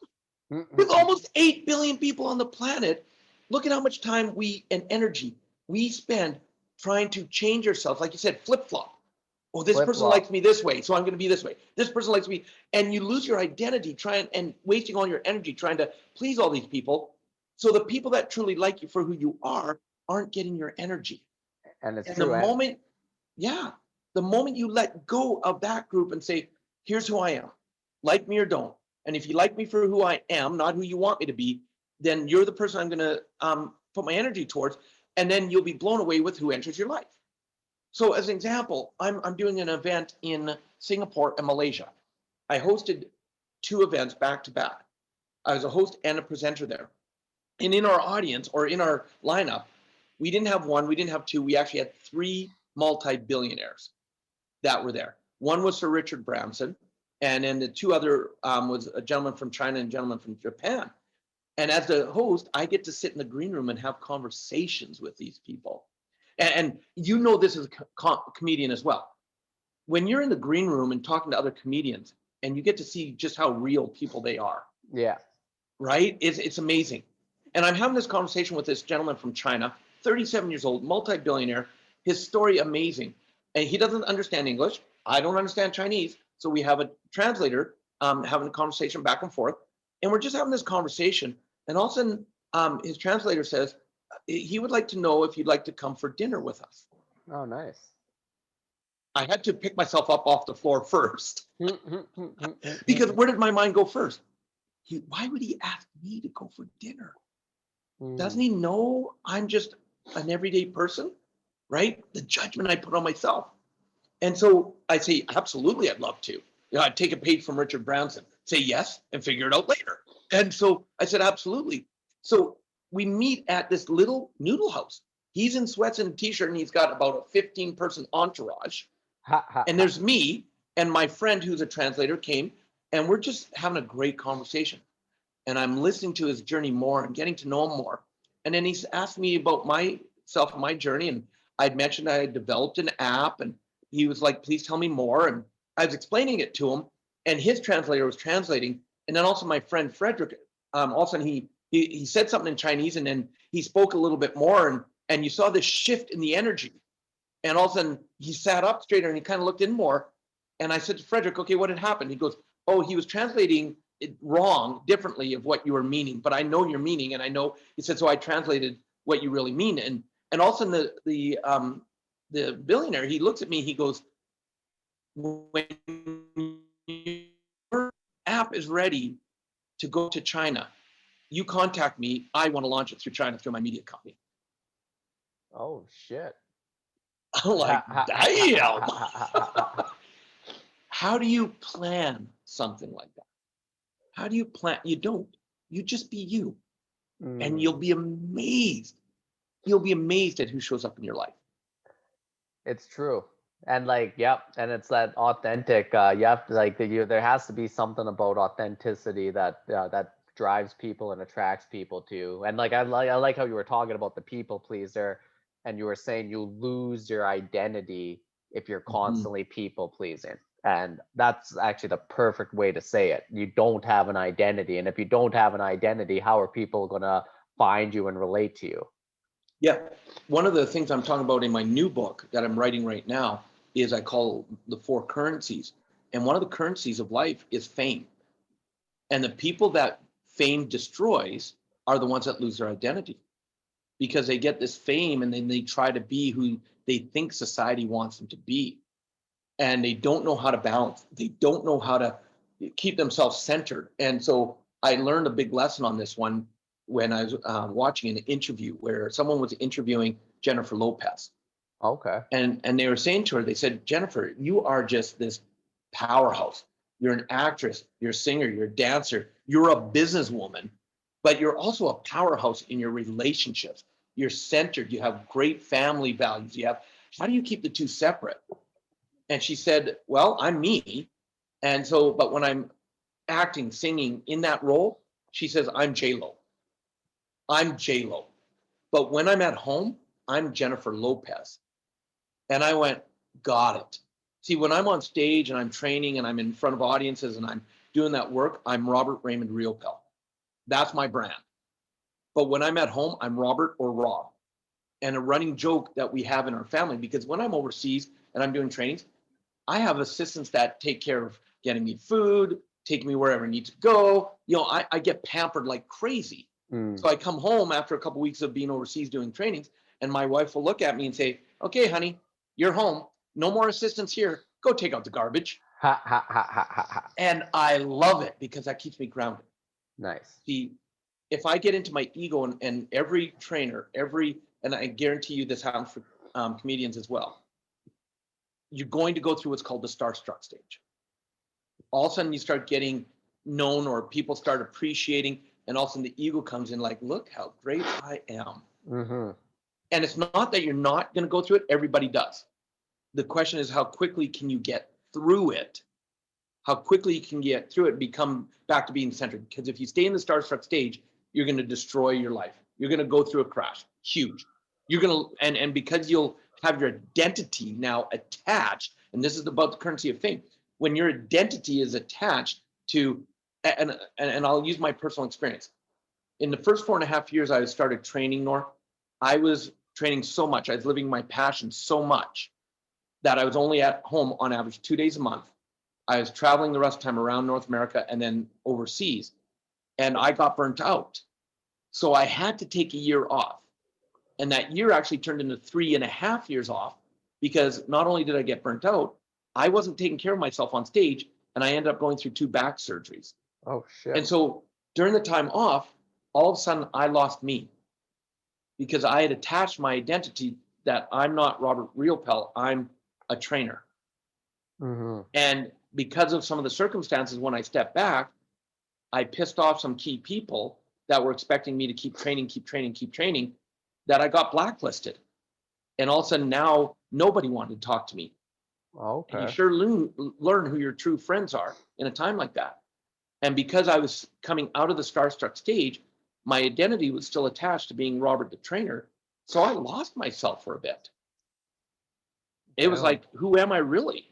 Speaker 2: With almost 8 billion people on the planet, look at how much time and energy we spend trying to change ourselves. Like you said, flip flop. Oh, this
Speaker 1: Flip
Speaker 2: person likes
Speaker 1: flop.
Speaker 2: me this way, so I'm going to be this way. This person likes me. And you lose your identity trying and wasting all your energy trying to please all these people. So the people that truly like you for who you are aren't getting your energy.
Speaker 1: And it's
Speaker 2: And the
Speaker 1: true.
Speaker 2: moment, yeah, the moment you let go of that group and say, here's who I am, like me or don't. And if you like me for who I am, not who you want me to be, then you're the person I'm going to put my energy towards. And then you'll be blown away with who enters your life. So as an example, I'm doing an event in Singapore and Malaysia. I hosted 2 events back to back. I was a host and a presenter there. And in our audience or in our lineup, we didn't have 1, we didn't have 2, we actually had 3 multi-billionaires that were there. One was Sir Richard Branson, and then the 2 other was a gentleman from China and a gentleman from Japan. And as the host, I get to sit in the green room and have conversations with these people. And you know this as a comedian as well. When you're in the green room and talking to other comedians, and you get to see just how real people they are,
Speaker 1: Yeah.
Speaker 2: right? It's amazing. And I'm having this conversation with this gentleman from China, 37 years old, multi-billionaire. His story amazing. And he doesn't understand English. I don't understand Chinese. So we have a translator having a conversation back and forth. And we're just having this conversation. And all of a sudden, his translator says, he would like to know if you'd like to come for dinner with us.
Speaker 1: Oh, nice.
Speaker 2: I had to pick myself up off the floor first. Because where did my mind go first? Why would he ask me to go for dinner? Doesn't he know I'm just an everyday person, right? The judgment I put on myself. And so I say, absolutely, I'd love to. You know, I'd take a page from Richard Branson, say yes, and figure it out later. And so I said, absolutely. So we meet at this little noodle house. He's in sweats and a t-shirt, and he's got about a 15-person entourage. And there's me and my friend who's a translator came, and we're just having a great conversation. And I'm listening to his journey more and getting to know him more. And then he's asked me about myself and my journey. And I'd mentioned I had developed an app, and he was like, please tell me more. And I was explaining it to him, and his translator was translating. And then also my friend Frederick, all of a sudden he said something in Chinese, and then he spoke a little bit more, and you saw this shift in the energy. And all of a sudden he sat up straighter and he kind of looked in more. And I said to Frederick, okay, what had happened? He goes, oh, he was translating it wrong, differently of what you were meaning, but I know your meaning. And I know, he said, so I translated what you really mean. And all of a sudden the billionaire, he looks at me, he goes, when your app is ready to go to China, you contact me. I want to launch it through China through my media company.
Speaker 1: Oh, shit.
Speaker 2: I'm like, damn. How do you plan something like that? How do you plan? You don't. You just be you. And you'll be amazed. You'll be amazed at who shows up in your life.
Speaker 1: It's true. And like, yep, and it's that authentic. You have to like there has to be something about authenticity that that drives people and attracts people to. And like I like how you were talking about the people pleaser, and you were saying you lose your identity if you're constantly people pleasing. And that's actually the perfect way to say it. You don't have an identity, and if you don't have an identity, how are people gonna find you and relate to you?
Speaker 2: Yeah. One of the things I'm talking about in my new book that I'm writing right now is I call the Four Currencies. And one of the currencies of life is fame. And the people that fame destroys are the ones that lose their identity because they get this fame and then they try to be who they think society wants them to be. And they don't know how to balance. They don't know how to keep themselves centered. And so I learned a big lesson on this one when I was watching an interview where someone was interviewing Jennifer Lopez.
Speaker 1: Okay.
Speaker 2: And they were saying to her, they said, Jennifer, you are just this powerhouse. You're an actress, you're a singer, you're a dancer, you're a businesswoman, but you're also a powerhouse in your relationships. You're centered, you have great family values. How do you keep the two separate? And she said, well, I'm me. And so, but when I'm acting, singing in that role, she says, I'm J-Lo. I'm J-Lo. But when I'm at home, I'm Jennifer Lopez. And I went, got it. See, when I'm on stage and I'm training and I'm in front of audiences and I'm doing that work, I'm Robert Raymond Riopel. That's my brand. But when I'm at home, I'm Robert or Rob. And a running joke that we have in our family, because when I'm overseas and I'm doing trainings, I have assistants that take care of getting me food, taking me wherever I need to go. I get pampered like crazy. So I come home after a couple of weeks of being overseas doing trainings, and my wife will look at me and say, okay, honey, you're home. No more assistants here. Go take out the garbage.
Speaker 1: Ha, ha, ha, ha, ha, ha.
Speaker 2: And I love it because that keeps me grounded.
Speaker 1: Nice.
Speaker 2: See, if I get into my ego, and every trainer, and I guarantee you this happens for comedians as well, you're going to go through what's called the starstruck stage. All of a sudden you start getting known, or people start appreciating, and all of a sudden the ego comes in like, look how great I am.
Speaker 1: Mm-hmm.
Speaker 2: And it's not that you're not going to go through it. Everybody does. The question is, how quickly can you get through it? How quickly you can get through it and become back to being centered. Because if you stay in the starstruck stage, you're going to destroy your life. You're going to go through a crash. Huge. You're going to, and because you'll have your identity now attached, and this is about the currency of fame. When your identity is attached to, and I'll use my personal experience. In the first 4.5 years I started training, Nor, I was training so much. I was living my passion so much that I was only at home on average 2 days a month. I was traveling the rest of the time around North America and then overseas, and I got burnt out. So I had to take a year off. And that year actually turned into 3.5 years off, because not only did I get burnt out, I wasn't taking care of myself on stage, and I ended up going through 2 back surgeries.
Speaker 1: Oh, shit.
Speaker 2: And so during the time off, all of a sudden I lost me, because I had attached my identity that I'm not Robert Riopel, I'm a trainer.
Speaker 1: Mm-hmm.
Speaker 2: And because of some of the circumstances, when I stepped back, I pissed off some key people that were expecting me to keep training, that I got blacklisted. And all of a sudden now nobody wanted to talk to me.
Speaker 1: Okay.
Speaker 2: And you sure learn who your true friends are in a time like that. And because I was coming out of the starstruck stage, my identity was still attached to being Robert the trainer. So I lost myself for a bit. It was like, who am I really?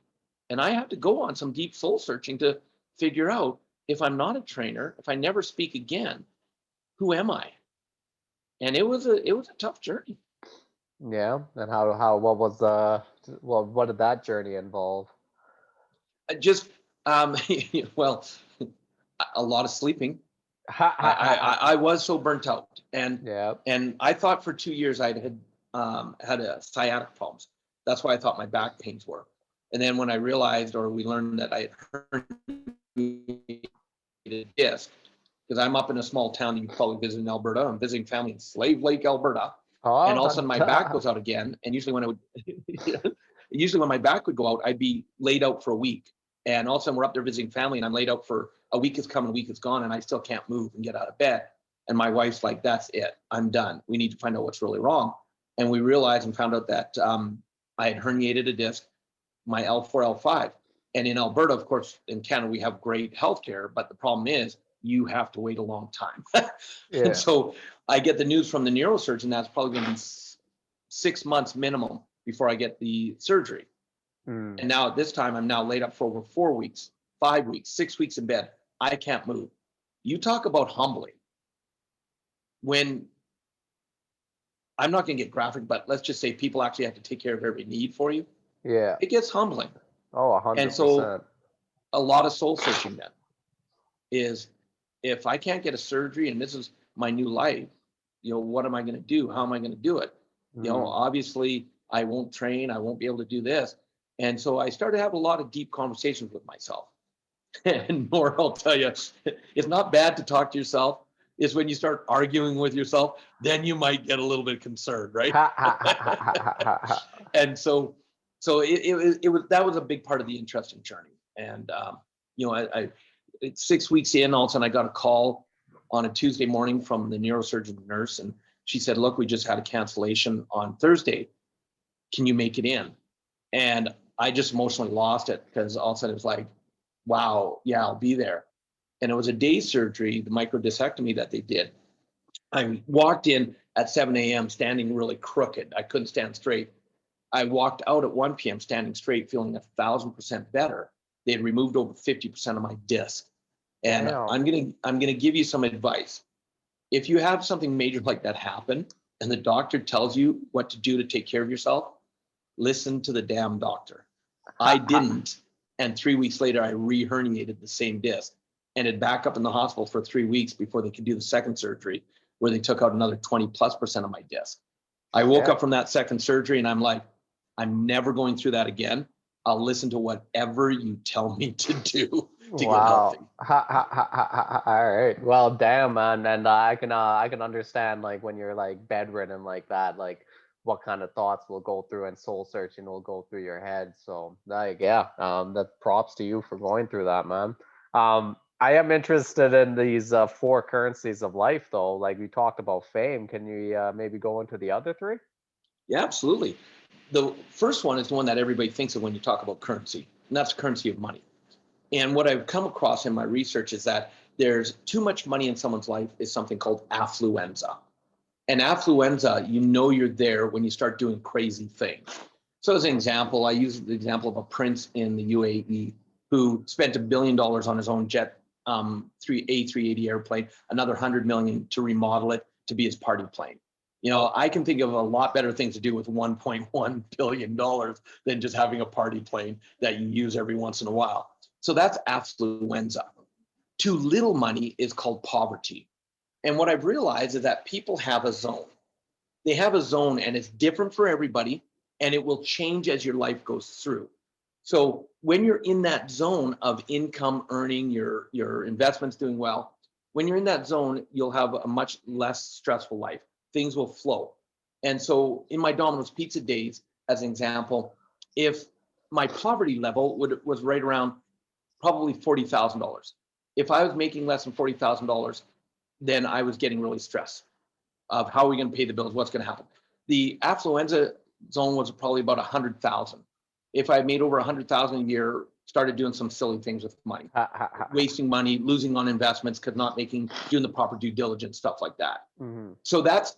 Speaker 2: And I have to go on some deep soul searching to figure out, if I'm not a trainer, if I never speak again, who am I? And it was a tough journey.
Speaker 1: Yeah. And what did that journey involve?
Speaker 2: Just well, a lot of sleeping.
Speaker 1: Ha, ha, ha, ha.
Speaker 2: I was so burnt out, and
Speaker 1: Yeah.
Speaker 2: I thought for 2 years I had a sciatic problems. That's why I thought my back pains were. And then when I realized, or we learned, that I had herniated disc, because I'm up in a small town you probably visit in Alberta. I'm visiting family in Slave Lake, Alberta.
Speaker 1: Oh,
Speaker 2: And all of a sudden my back goes out again. And usually when my back would go out, I'd be laid out for a week. And all of a sudden we're up there visiting family, and I'm laid out for a week is coming, a week is gone, and I still can't move and get out of bed. And my wife's like, that's it, I'm done. We need to find out what's really wrong. And we realized and found out that I had herniated a disc, my L4, L5. And in Alberta, of course, in Canada, we have great healthcare, but the problem is you have to wait a long time.
Speaker 1: Yeah.
Speaker 2: And so I get the news from the neurosurgeon that's probably going to be 6 months minimum before I get the surgery.
Speaker 1: Mm.
Speaker 2: And now at this time, I'm now laid up for over 4 weeks, 5 weeks, 6 weeks in bed. I can't move. You talk about humbling. When I'm not going to get graphic, but let's just say people actually have to take care of every need for you.
Speaker 1: Yeah.
Speaker 2: It gets humbling.
Speaker 1: Oh, 100%.
Speaker 2: And so a lot of soul searching then is, if I can't get a surgery and this is my new life, what am I going to do? How am I going to do it? Obviously I won't train. I won't be able to do this. And so I started to have a lot of deep conversations with myself. And more, I'll tell you, it's not bad to talk to yourself. It's when you start arguing with yourself, then you might get a little bit concerned, right? And so it was, that was a big part of the interesting journey. And I 6 weeks in, all of a sudden I got a call on a Tuesday morning from the neurosurgeon nurse, and she said, look, we just had a cancellation on Thursday. Can you make it in? And I just emotionally lost it because all of a sudden it was like, wow, yeah, I'll be there. And it was a day surgery, the microdiscectomy that they did. I walked in at 7 a.m. standing really crooked. I couldn't stand straight. I walked out at 1 p.m. standing straight, feeling 1,000% better. They had removed over 50% of my disc. And
Speaker 1: Damn.
Speaker 2: I'm gonna give you some advice. If you have something major like that happen and the doctor tells you what to do to take care of yourself, listen to the damn doctor. I didn't. And 3 weeks later, I re-herniated the same disc, ended back up in the hospital for 3 weeks before they could do the second surgery, where they took out another 20+% of my disc. I woke up from that second surgery and I'm like, I'm never going through that again. I'll listen to whatever you tell me to do to get healthy.
Speaker 1: Wow. All right. Well, damn, man. And I can understand like when you're like bedridden like that, like what kind of thoughts will go through and soul searching will go through your head. So like yeah, that props to you for going through that, man. I am interested in these four currencies of life though. Like we talked about fame. Can you maybe go into the other three?
Speaker 2: Yeah, absolutely. The first one is the one that everybody thinks of when you talk about currency, and that's currency of money. And what I've come across in my research is that there's too much money in someone's life is something called affluenza. And affluenza, you know you're there when you start doing crazy things. So as an example, I use the example of a prince in the UAE who spent $1 billion on his own jet, A380 airplane, another 100 million to remodel it to be his party plane. You know, I can think of a lot better things to do with $1.1 billion than just having a party plane that you use every once in a while. So that's affluenza. Too little money is called poverty. And what I've realized is that people have a zone. They have a zone and it's different for everybody and it will change as your life goes through. So when you're in that zone of income earning, your investments doing well, when you're in that zone, you'll have a much less stressful life. Things will flow. And so in my Domino's Pizza days, as an example, if my poverty level was right around probably $40,000. If I was making less than $40,000, then I was getting really stressed of how are we going to pay the bills, what's going to happen. The affluenza zone was probably about 100,000. If I made over 100,000 a year, started doing some silly things with money, wasting money, losing on investments, because not doing the proper due diligence, stuff like that.
Speaker 1: Mm-hmm.
Speaker 2: So that's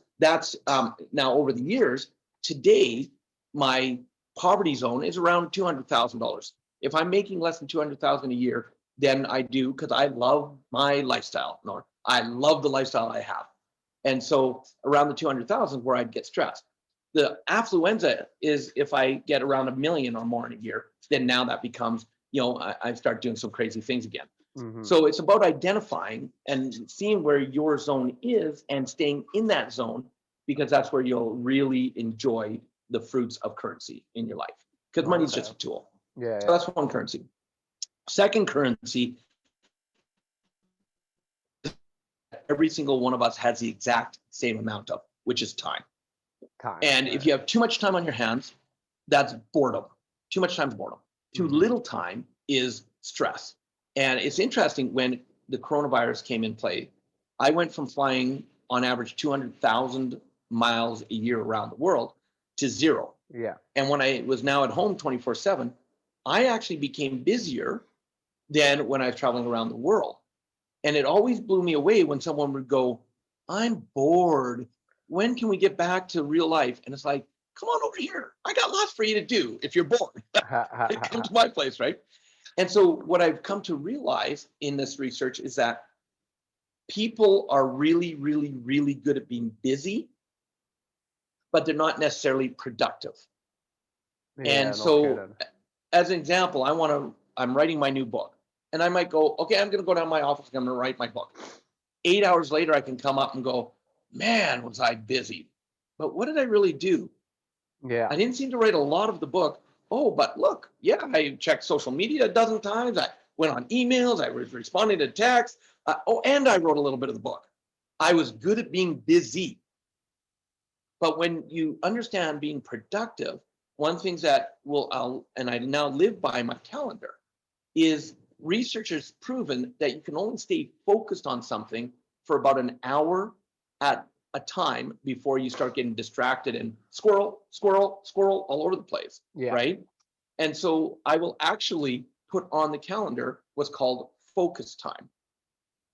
Speaker 2: now over the years. Today, my poverty zone is around $200,000. If I'm making less than 200,000 a year, then I do because I love my lifestyle. No, I love the lifestyle I have, and so around the 200,000 where I'd get stressed. The affluenza is if I get around 1 million or more in a year, then now that becomes, I start doing some crazy things again.
Speaker 1: Mm-hmm.
Speaker 2: So it's about identifying and seeing where your zone is and staying in that zone, because that's where you'll really enjoy the fruits of currency in your life, because money is just a tool.
Speaker 1: Yeah.
Speaker 2: So that's one currency. Second currency, every single one of us has the exact same amount of, which is time. And if you have too much time on your hands, that's boredom. Too much time is boredom. Too little time is stress. And it's interesting, when the coronavirus came in play, I went from flying on average 200,000 miles a year around the world to zero.
Speaker 1: Yeah.
Speaker 2: And when I was now at home 24/7, I actually became busier than when I was traveling around the world. And it always blew me away when someone would go, I'm bored. When can we get back to real life? And it's like, come on over here. I got lots for you to do if you're bored. Come to my place, right? And so what I've come to realize in this research is that people are really, really, really good at being busy, but they're not necessarily productive.
Speaker 1: Yeah,
Speaker 2: And so as an example, I'm writing my new book, and I might go, okay, I'm going to go down to my office. I'm going to write my book. 8 hours later, I can come up and go, man, was I busy. But what did I really do?
Speaker 1: Yeah.
Speaker 2: I didn't seem to write a lot of the book. Oh, but look, yeah, I checked social media a dozen times. I went on emails. I was responding to texts. And I wrote a little bit of the book. I was good at being busy. But when you understand being productive, one of the things that and I now live by my calendar, is researchers proven that you can only stay focused on something for about an hour at a time before you start getting distracted and squirrel all over the place, right? And so I will actually put on the calendar what's called focus time.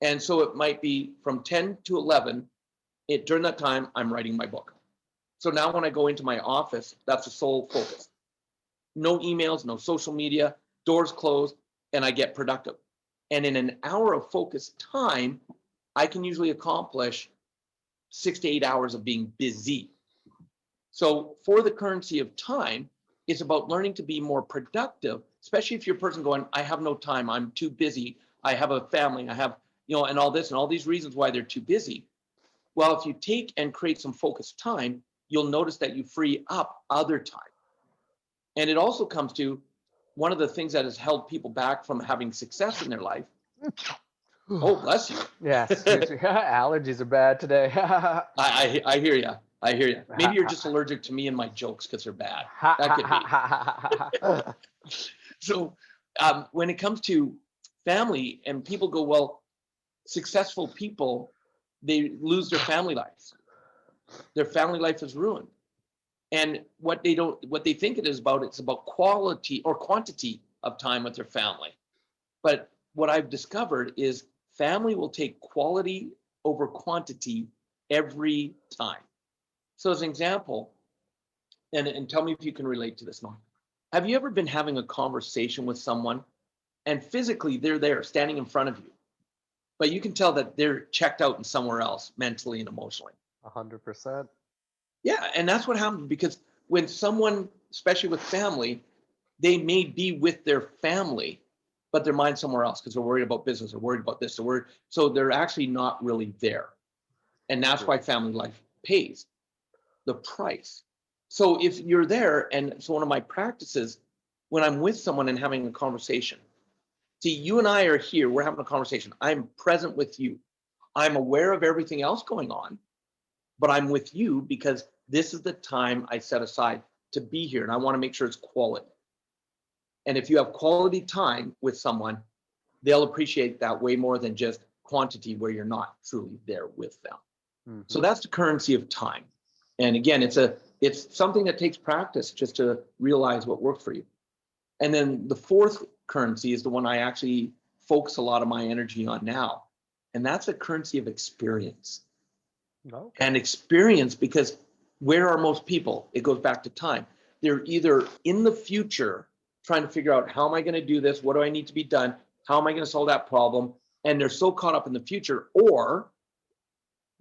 Speaker 2: And so it might be from 10 to 11. During that time, I'm writing my book. So now when I go into my office, that's the sole focus. No emails, no social media, doors closed, and I get productive. And in an hour of focused time, I can usually accomplish 6 to 8 hours of being busy. So for the currency of time, it's about learning to be more productive, especially if you're a person going, I have no time, I'm too busy, I have a family, I have, and all this and all these reasons why they're too busy. Well, if you take and create some focused time, you'll notice that you free up other time. And it also comes to one of the things that has held people back from having success in their life. Oh, bless you.
Speaker 1: Yes, allergies are bad today.
Speaker 2: I hear you. I hear you. Maybe you're just allergic to me and my jokes because they're bad. That could be. So when it comes to family and people go, well, successful people, they lose their family lives. Their family life is ruined. And what they think it is about, it's about quality or quantity of time with their family. But what I've discovered is family will take quality over quantity every time. So as an example, and tell me if you can relate to this, Norm. Have you ever been having a conversation with someone and physically they're there standing in front of you, but you can tell that they're checked out and somewhere else mentally and emotionally?
Speaker 1: 100%.
Speaker 2: Yeah, and that's what happens because when someone, especially with family, they may be with their family, but their mind's somewhere else because they're worried about business, they're worried about this, so they're actually not really there. And that's why family life pays the price. So if you're there, and so one of my practices when I'm with someone and having a conversation, see, you and I are here, we're having a conversation. I'm present with you. I'm aware of everything else going on, but I'm with you because this is the time I set aside to be here. And I want to make sure it's quality. And if you have quality time with someone, they'll appreciate that way more than just quantity where you're not truly there with them. Mm-hmm. So that's the currency of time. And again, it's something that takes practice just to realize what works for you. And then the fourth currency is the one I actually focus a lot of my energy on now. And that's a currency of experience. Okay. And experience, because where are most people? It goes back to time. They're either in the future trying to figure out, how am I going to do this? What do I need to be done? How am I going to solve that problem? And they're so caught up in the future, or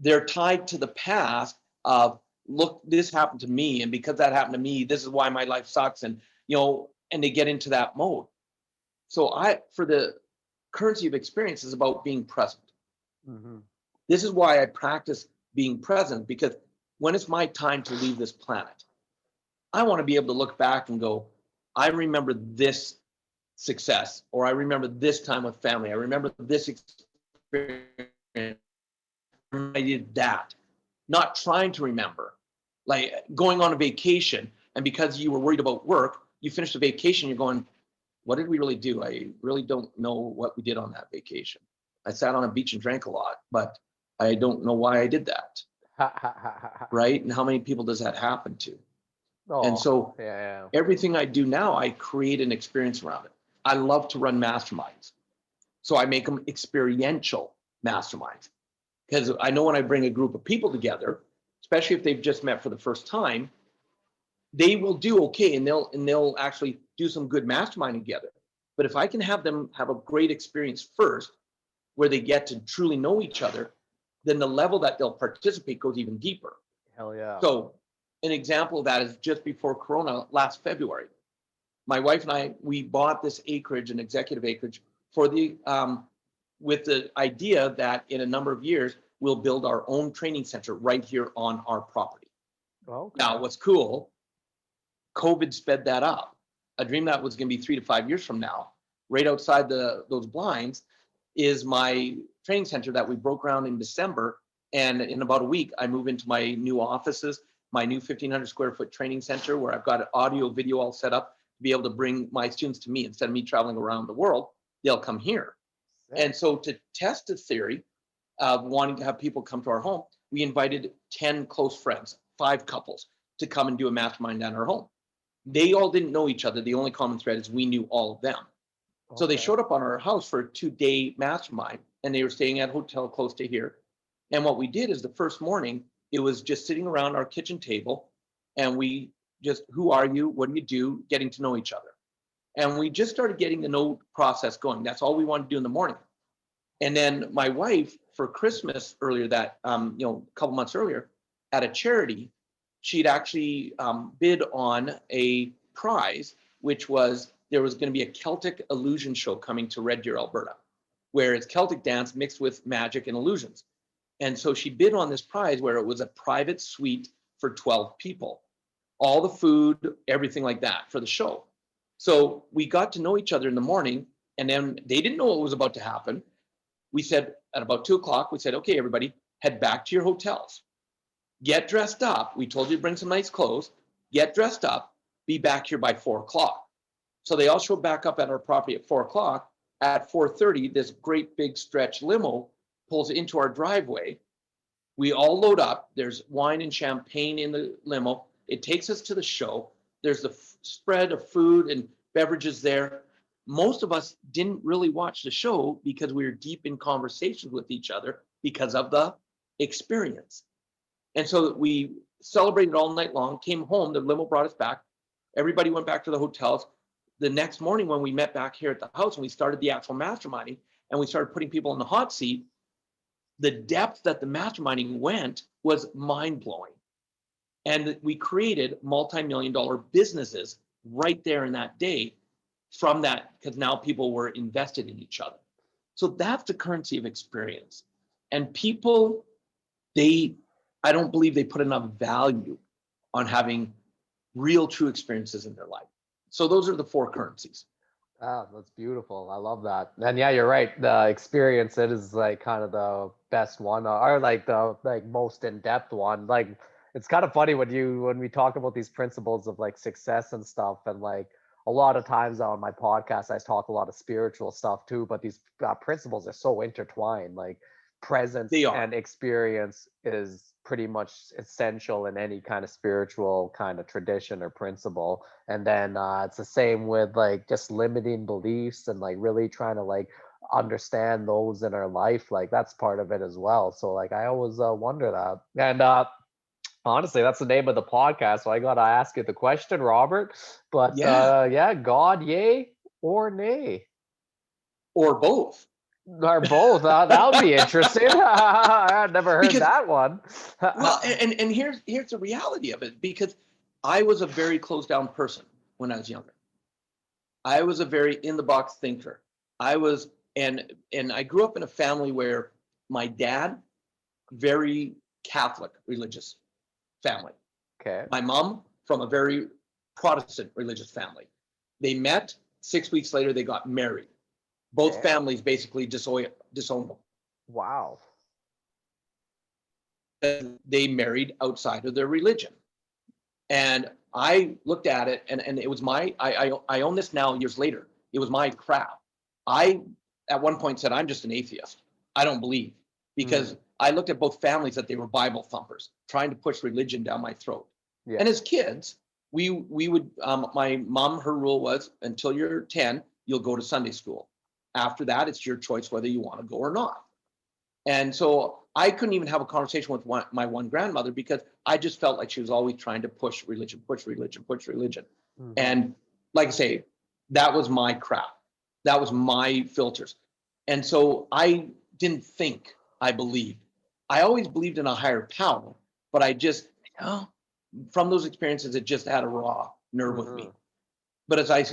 Speaker 2: they're tied to the past of, look, this happened to me. And because that happened to me, this is why my life sucks. And, and they get into that mode. So for the currency of experience is about being present. Mm-hmm. This is why I practice being present, because when it's my time to leave this planet, I want to be able to look back and go, I remember this success, or I remember this time with family. I remember this experience. I did that. Not trying to remember, like going on a vacation, and because you were worried about work, you finished the vacation, you're going, what did we really do? I really don't know what we did on that vacation. I sat on a beach and drank a lot, but I don't know why I did that. Right? And how many people does that happen to? Oh, and so everything I do now, I create an experience around it. I love to run masterminds. So I make them experiential masterminds. Because I know when I bring a group of people together, especially if they've just met for the first time, they will do okay, and they'll actually do some good masterminding together. But if I can have them have a great experience first, where they get to truly know each other, then the level that they'll participate goes even deeper.
Speaker 1: Hell yeah.
Speaker 2: So an example of that is just before Corona last February. My wife and I, we bought this acreage, an executive acreage, for with the idea that in a number of years, we'll build our own training center right here on our property. Okay. Now, what's cool, COVID sped that up. A dream that was going to be 3 to 5 years from now, right outside those blinds, is my training center that we broke ground in December. And in about a week, I move into my new offices, my new 1,500 square foot training center, where I've got an audio, video all set up to be able to bring my students to me. Instead of me traveling around the world, they'll come here. Yeah. And so to test the theory of wanting to have people come to our home, we invited 10 close friends, 5 couples, to come and do a mastermind at our home. They all didn't know each other. The only common thread is we knew all of them. So they
Speaker 1: Okay.
Speaker 2: showed up on our house for a 2-day mastermind, and they were staying at a hotel close to here. And what we did is the first morning, it was just sitting around our kitchen table, and we just, who are you? What do you do? Getting to know each other. And we just started getting the know process going. That's all we wanted to do in the morning. And then my wife, for Christmas earlier that, a couple months earlier, at a charity, she'd actually bid on a prize, which was there was going to be a Celtic illusion show coming to Red Deer, Alberta, where it's Celtic dance mixed with magic and illusions. And so she bid on this prize where it was a private suite for 12 people, all the food, everything like that for the show. So we got to know each other in the morning, and then they didn't know what was about to happen. We said at about 2:00, we said, okay, everybody, head back to your hotels. Get dressed up. We told you to bring some nice clothes. Get dressed up. Be back here by 4:00. So they all showed back up at our property at 4:00. At 4:30, this great big stretch limo pulls into our driveway. We all load up. There's wine and champagne in the limo. It takes us to the show. There's the spread of food and beverages there. Most of us didn't really watch the show because we were deep in conversations with each other because of the experience. And so we celebrated all night long, came home, the limo brought us back. Everybody went back to the hotels. The next morning when we met back here at the house and we started the actual masterminding and we started putting people in the hot seat, the depth that the masterminding went was mind-blowing. And we created multi-million-dollar businesses right there in that day from that, because now people were invested in each other. So that's the currency of experience. And people, I don't believe they put enough value on having real, true experiences in their life. So those are the four currencies.
Speaker 1: Ah, that's beautiful. I love that. And yeah, you're right. The experience, it is like kind of the best one, or like the most in-depth one. Like it's kind of funny when we talk about these principles of like success and stuff, and like a lot of times on my podcast, I talk a lot of spiritual stuff too, but these principles are so intertwined. Like
Speaker 2: They
Speaker 1: presence
Speaker 2: are.
Speaker 1: and experience is pretty much essential in any kind of spiritual kind of tradition or principle. And then it's the same with like just limiting beliefs and like really trying to like understand those in our life. Like that's part of it as well. So like I always wonder that. And honestly, that's the name of the podcast. So I gotta ask you the question, Robert. But
Speaker 2: Yeah,
Speaker 1: yeah, God, yay or nay?
Speaker 2: or both.
Speaker 1: Or both. That would be interesting. I've never heard
Speaker 2: Because,
Speaker 1: that one.
Speaker 2: well, and here's the reality of it, because I was a very closed down person when I was younger. I was a very in the box thinker. I was, and I grew up in a family where my dad, very Catholic religious family.
Speaker 1: Okay.
Speaker 2: My mom from a very Protestant religious family. They met 6 weeks later, they got married. Both
Speaker 1: Damn.
Speaker 2: families basically disowned them.
Speaker 1: Wow.
Speaker 2: They married outside of their religion. And I looked at it, and it was I own this now years later. It was my crap. I, at one point, said, I'm just an atheist. I don't believe. Because I looked at both families that they were Bible thumpers, trying to push religion down my throat.
Speaker 1: Yeah.
Speaker 2: And as kids, we would, my mom, her rule was until you're 10, you'll go to Sunday school. After that, it's your choice whether you want to go or not. And so I couldn't even have a conversation with my one grandmother because I just felt like she was always trying to push religion, push religion, push religion.
Speaker 1: Mhm.
Speaker 2: And like I say, that was my crap. That was my filters. And so I didn't think I believed. I always believed in a higher power, but I just, from those experiences, it just had a raw nerve with me. But as I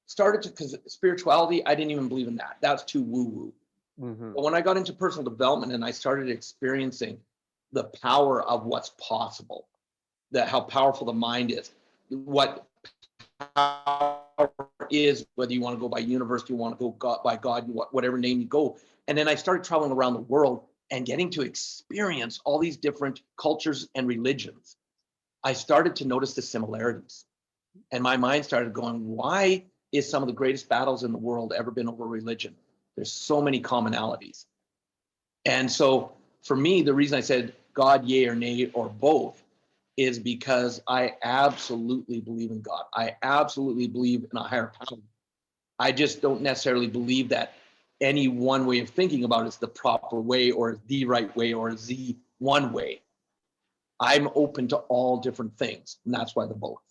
Speaker 2: started to, because spirituality, I didn't even believe in that. That's too woo-woo. But when I got into personal development and I started experiencing the power of what's possible, that how powerful the mind is, what power is, whether you want to go by university, you want to go by God, whatever name you go. And then I started traveling around the world and getting to experience all these different cultures and religions. I started to notice the similarities. And my mind started going, why is some of the greatest battles in the world ever been over religion? There's so many commonalities. And so for me, the reason I said God, yay or nay, or both, is because I absolutely believe in God. I absolutely believe in a higher power. I just don't necessarily believe that any one way of thinking about it is the proper way or the right way or the one way. I'm open to all different things, and that's why the both.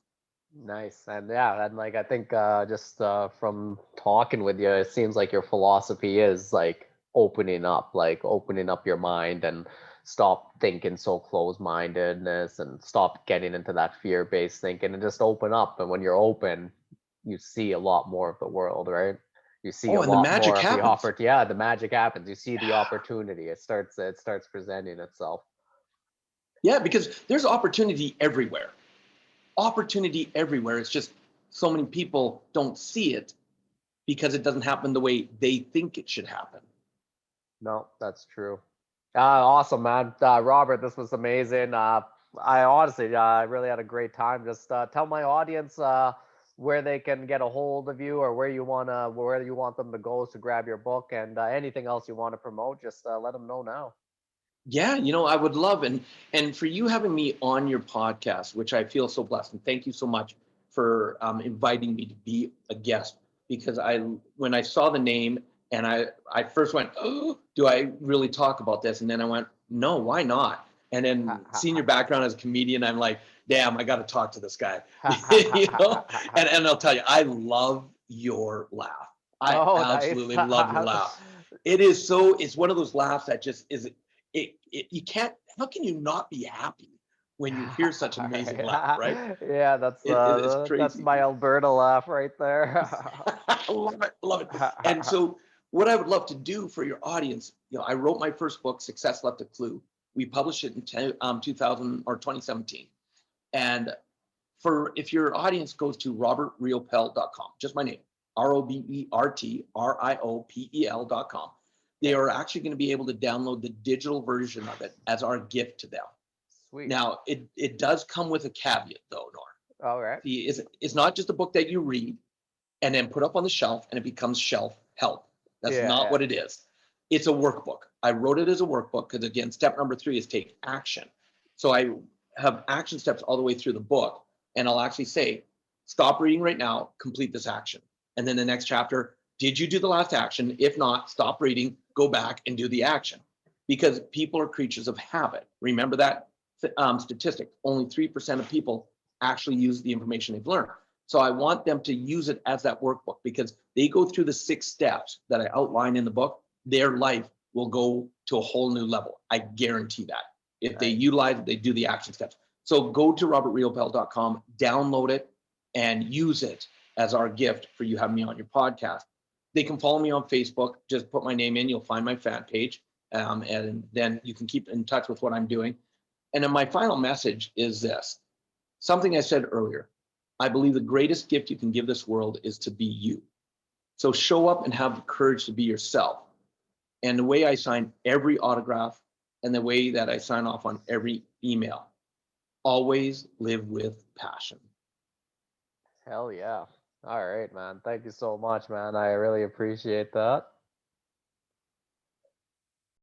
Speaker 1: Nice. And yeah, and like I think just from talking with you, it seems like your philosophy is like opening up your mind and stop thinking so closed-mindedness and stop getting into that fear-based thinking and just open up. And when you're open, you see a lot more of the world, right? You see a
Speaker 2: Oh, and the
Speaker 1: lot
Speaker 2: magic
Speaker 1: more of the
Speaker 2: happens.
Speaker 1: opportunity. Yeah, the magic happens. You see the
Speaker 2: Yeah.
Speaker 1: opportunity. It starts presenting itself.
Speaker 2: Yeah, because there's opportunity everywhere. Opportunity everywhere. It's just so many people don't see it because it doesn't happen the way they think it should happen.
Speaker 1: No, that's true. Awesome, man. Robert, this was amazing. I honestly, I really had a great time. Just tell my audience where they can get a hold of you, or where you want them to go to grab your book, and anything else you want to promote. Just let them know now.
Speaker 2: Yeah, I would love and for you having me on your podcast, which I feel so blessed, and thank you so much for inviting me to be a guest. Because when I saw the name and I first went, oh, do I really talk about this? And then I went, no, why not? And then seeing your background as a comedian, I'm like, damn, I got to talk to this guy. And I'll tell you, I love your laugh. I
Speaker 1: Oh, nice.
Speaker 2: absolutely love your laugh. It's one of those laughs that just is you can't, how can you not be happy when you hear such an amazing laugh, right?
Speaker 1: Yeah, that's
Speaker 2: It's
Speaker 1: that's
Speaker 2: crazy.
Speaker 1: my Alberta laugh right there.
Speaker 2: I love it, love it. And so what I would love to do for your audience, I wrote my first book, Success Left a Clue. We published it in 2000 or 2017. And if your audience goes to robertriopel.com, just my name, RobertRiopel.com, they
Speaker 1: Okay,
Speaker 2: are actually going to be able to download the digital version of it as our gift to them.
Speaker 1: sweet.
Speaker 2: Now, it does come with a caveat, though, Nor.
Speaker 1: All right.
Speaker 2: See, it's not just a book that you read and then put up on the shelf and it becomes shelf help. That's
Speaker 1: Yeah,
Speaker 2: not
Speaker 1: yeah.
Speaker 2: what it is. It's a workbook. I wrote it as a workbook because, again, step number 3 is take action. So I have action steps all the way through the book, and I'll actually say, stop reading right now, complete this action. And then the next chapter, did you do the last action? If not, stop reading, go back and do the action. Because people are creatures of habit. Remember that statistic. Only 3% of people actually use the information they've learned. So I want them to use it as that workbook because they go through the 6 steps that I outline in the book. Their life will go to a whole new level. I guarantee that. If they
Speaker 1: Nice.
Speaker 2: utilize it, they do the action steps. So go to robertriopel.com, download it, and use it as our gift for you having me on your podcast. They can follow me on Facebook. Just put my name in. You'll find my fan page. And then you can keep in touch with what I'm doing. And then my final message is this. Something I said earlier. I believe the greatest gift you can give this world is to be you. So show up and have the courage to be yourself. And the way I sign every autograph and the way that I sign off on every email, always live with passion.
Speaker 1: Hell yeah. All right, man. Thank you so much, man. I really appreciate that.